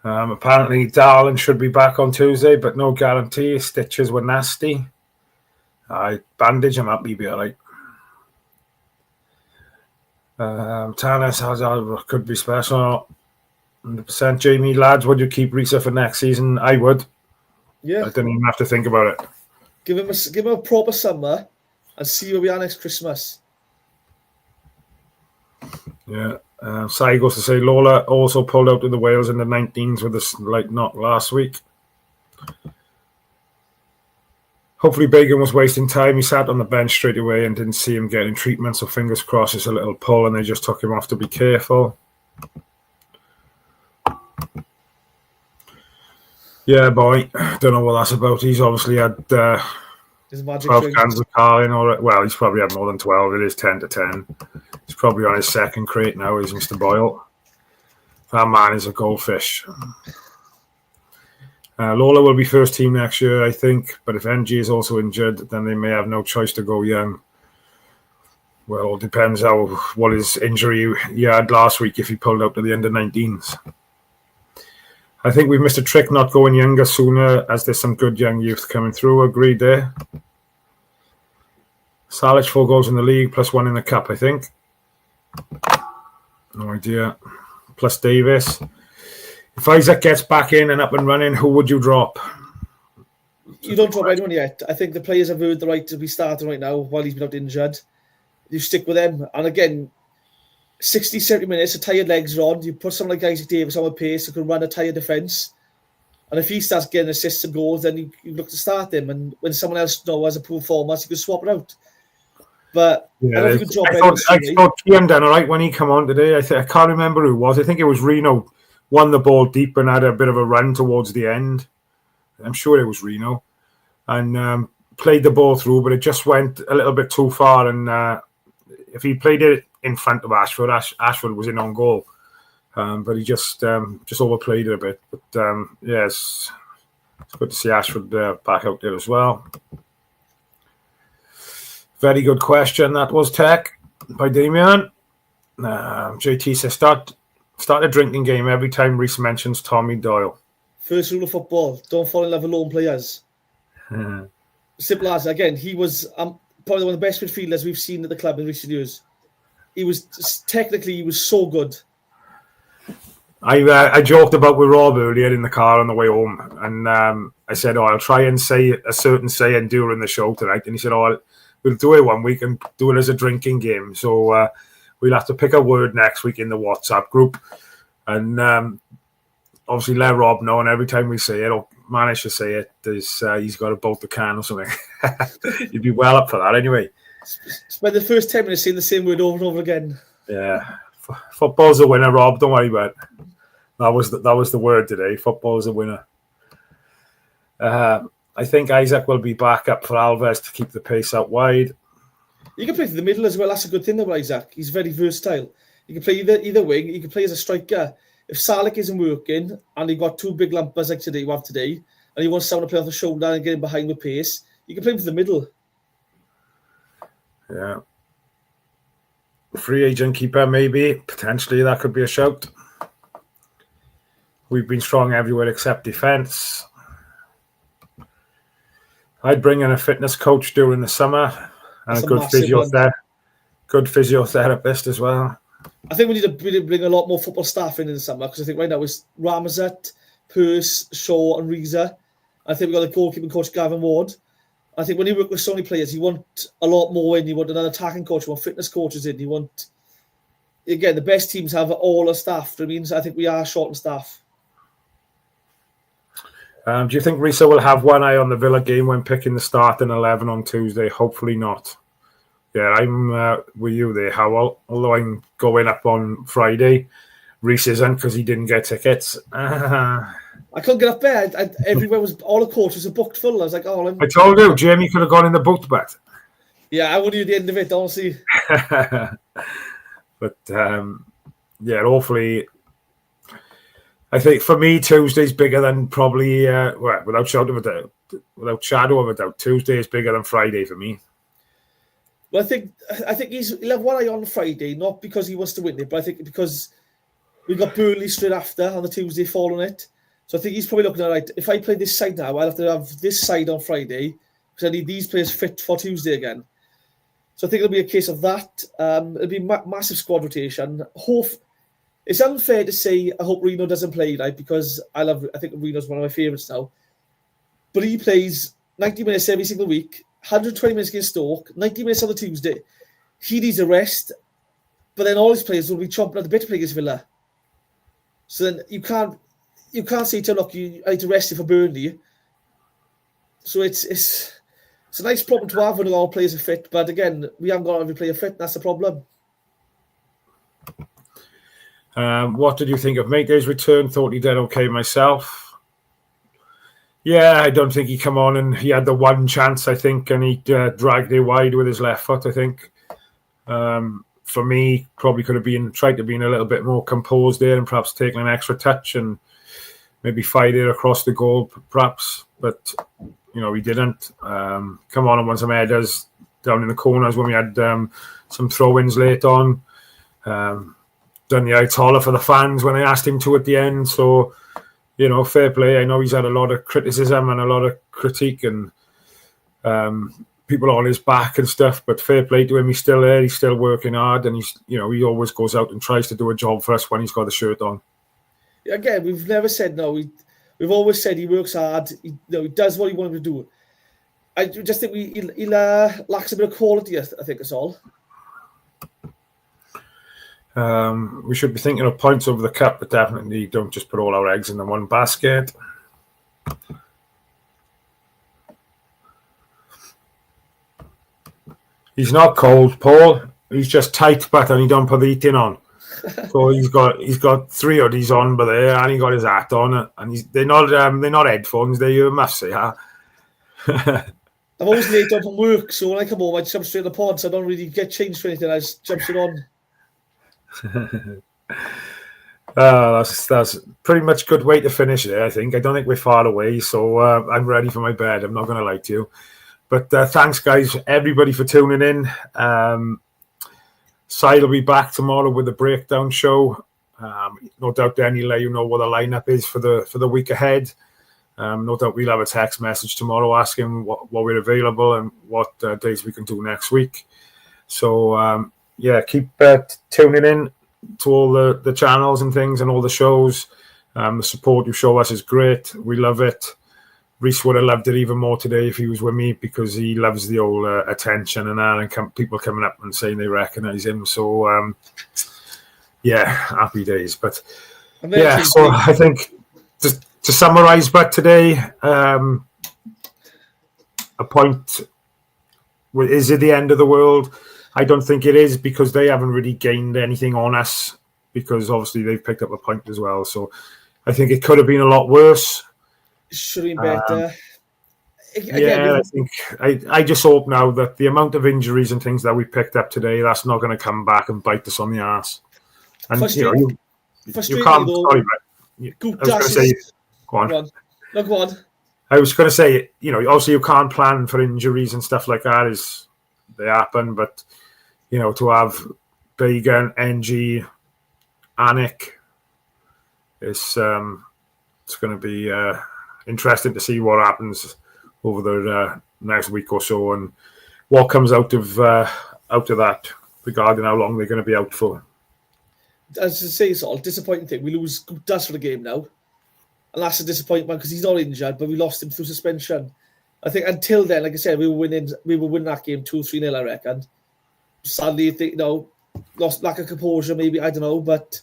Apparently, Darlin should be back on Tuesday, but no guarantee. Stitches were nasty. I bandage him up, he'll be all right. Tannis could be special. 100%. Jamie, lads, would you keep Rhys for next season? I would. Yeah. I didn't even have to think about it. Give him a proper summer and see where we are next Christmas. Yeah. Sai goes to say Lola also pulled out of the Wales in the 19s with a slight knock last week. Hopefully Bagan was wasting time. He sat on the bench straight away and didn't see him getting treatment, so fingers crossed it's a little pull and they just took him off to be careful. Yeah, boy. Don't know what that's about. He's obviously had 12 cans of Carling already. Well, he's probably had more than 12. It is 10 to 10. He's probably on his second crate now, is Mr. Boyle. That man is a goldfish. Lola will be first team next year, I think. But if NG is also injured, then they may have no choice to go young. Well, it depends what his injury he had last week if he pulled out to the under-19s. I think we've missed a trick not going younger sooner as there's some good young youth coming through. Agreed there. Salic 4 goals in the league, +1 in the cup, I think. No idea. Plus Davis. If Isaac gets back in and up and running, who would you drop? You don't drop anyone yet. I think the players have earned the right to be starting right now while he's been out injured. You stick with them. And again, 60, 70 minutes, the tired legs are on. You put someone like Isaac Davis on with pace who can run a tired defence. And if he starts getting assists and goals, then you look to start him. And when someone else has a poor performance, you can swap it out. But yeah, I thought Kian done all right when he came on today. I can't remember who it was. I think it was Reno. Won the ball deep and had a bit of a run towards the end. I'm sure it was Reno. And played the ball through, but it just went a little bit too far. And if he played it in front of Ashford, Ashford was in on goal. But he just overplayed it a bit. But yes, it's good to see Ashford back out there as well. Very good question. That was Tech by Damien. JT says start a drinking game every time Rhys mentions Tommy Doyle. First rule of football: don't fall in love with lone players. Simple as again, he was probably one of the best midfielders we've seen at the club in recent years. He was so good. I joked about with Rob earlier in the car on the way home, and I said, I'll try and say a certain saying during the show tonight. And he said, we'll do it one week and do it as a drinking game. So we'll have to pick a word next week in the WhatsApp group. And obviously let Rob know. And every time we say it or manage to say it, he's got to bolt the can or something. You'd be well up for that anyway. Spend the first 10 minutes saying the same word over and over again. Yeah. Football's a winner, Rob. Don't worry about it. That was the word today. Football's a winner. I think Isaac will be back up for Alves to keep the pace out wide. You can play through the middle as well. That's a good thing about Isaac. He's very versatile. You can play either wing. You can play as a striker. If Salic isn't working and you've got two big lumpers like today you have today, and you want someone to play off the shoulder and get in behind with pace, you can play him to the middle. Yeah. Free agent keeper, maybe. Potentially, that could be a shout. We've been strong everywhere except defence. I'd bring in a fitness coach during the summer and a good physiotherapist as well. I think we need to bring a lot more football staff in the summer because I think right now it's Ramazet, Pearce, Shaw and Reza. I think we've got the goalkeeping coach Gavin Ward. I think when you work with so many players, you want a lot more in. You want another attacking coach, you want fitness coaches in. You want, again, the best teams have all the staff. That means I think we are short on staff. Do you think Rhys will have one eye on the Villa game when picking the starting 11 on Tuesday? Hopefully not. Yeah, I'm with you there, Howell. Although I'm going up on Friday, Rhys isn't because he didn't get tickets. I couldn't get up there. Everywhere was all the coaches were booked full. I was like, I told you, Jamie could have gone in the booked bet. Yeah, I would do the end of it, honestly. But yeah, hopefully I think for me, Tuesday's bigger than probably, without shadow of a doubt, Tuesday is bigger than Friday for me. Well, I think he'll have one eye on Friday, not because he wants to win it, but I think because we got Burnley straight after on the Tuesday following it. So I think he's probably looking at, right, if I play this side now, I'll have to have this side on Friday because I need these players fit for Tuesday again. So I think it'll be a case of that. It'll be massive squad rotation. It's unfair to say I hope Reno doesn't play, right? Because I think Reno's one of my favourites now. But he plays 90 minutes every single week, 120 minutes against Stoke, 90 minutes on the Tuesday. He needs a rest, but then all his players will be chomping at the bit to play against Villa. So then you can't say to him, look, I need to rest you for Burnley. So it's a nice problem to have when all players are fit, but again, we haven't got every player fit, and that's the problem. What did you think of Matey's return? Thought he did okay myself. Yeah, I don't think he come on and he had the one chance, I think, and he dragged it wide with his left foot, I think. For me, probably could have tried to be a little bit more composed there and perhaps taken an extra touch and maybe fired it across the goal, perhaps. But, he didn't. Come on and won some headers down in the corners when we had some throw-ins late on. Done the Ayatollah for the fans when I asked him to at the end. So, fair play. I know he's had a lot of criticism and a lot of critique and people on his back and stuff, but fair play to him. He's still there. He's still working hard, and he always goes out and tries to do a job for us when he's got the shirt on. Again, we've never said no. We've always said he works hard. He does what he wanted to do. I just think he lacks a bit of quality. I think that's all. We should be thinking of points over the cup, but definitely don't just put all our eggs in the one basket. He's not cold, Paul. He's just tight, but and he don't put the heating on. So he's got 3 hoodies on, but there, and he got his hat on, and they're not headphones. They're earmuffs, yeah. I'm always late on from work, so when I come home, I jump straight in the pod, so I don't really get changed for anything. I just jump straight on. That's pretty much a good way to finish it, I think. I don't think we're far away, so I'm ready for my bed. I'm not going to lie to you. But thanks, guys, everybody, for tuning in. Side will be back tomorrow with a breakdown show. No doubt then he'll let you know what the lineup is for the week ahead. No doubt we'll have a text message tomorrow asking what we're available and what days we can do next week. So, keep tuning in to all the channels and things and all the shows. The support you show us is great. We love it. Rhys would have loved it even more today if he was with me because he loves the old attention and people coming up and saying they recognise him. So, happy days. But, so I think just to summarise, but today, a point, is it the end of the world? I don't think it is because they haven't really gained anything on us because obviously they've picked up a point as well. So I think it could have been a lot worse. Should have been better. I think I just hope now that the amount of injuries and things that we picked up today, that's not going to come back and bite us on the arse. And you can't. Sorry, mate. I was going to say, go on. No, go on. I was going to say, obviously you can't plan for injuries and stuff like that. They happen, but to have Bagan, NG, Anik, it's going to be interesting to see what happens over the next week or so and what comes out of that regarding how long they're going to be out for. As I say, it's all disappointing thing. We lose Dust for the game now, and that's a disappointment because he's not injured, but we lost him through suspension. I think until then, like I said, we were winning that game 2-3-0, I reckon. Sadly, I think lost lack of composure, maybe, I don't know, but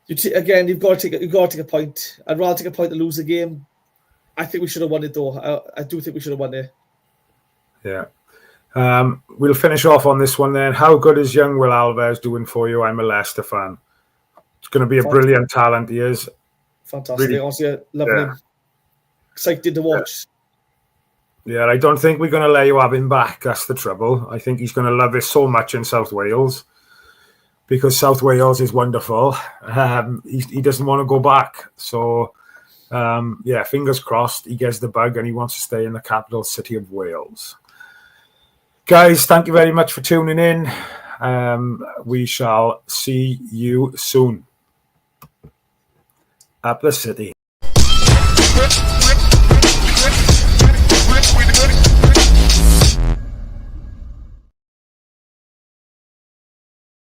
you've got to take a point. I'd rather take a point than lose the game. I think we should have won it though. I do think we should have won it. Yeah. We'll finish off on this one then. How good is young Will Alves doing for you? I'm a Leicester fan. It's going to be a brilliant talent, he is. Fantastic. Really, honestly, loving him. Excited to watch. Yeah, I don't think we're going to let you have him back. That's the trouble. I think he's going to love it so much in South Wales. because South Wales is wonderful. He doesn't want to go back. So, fingers crossed he gets the bug and he wants to stay in the capital city of Wales. Guys, thank you very much for tuning in. We shall see you soon. Up the city.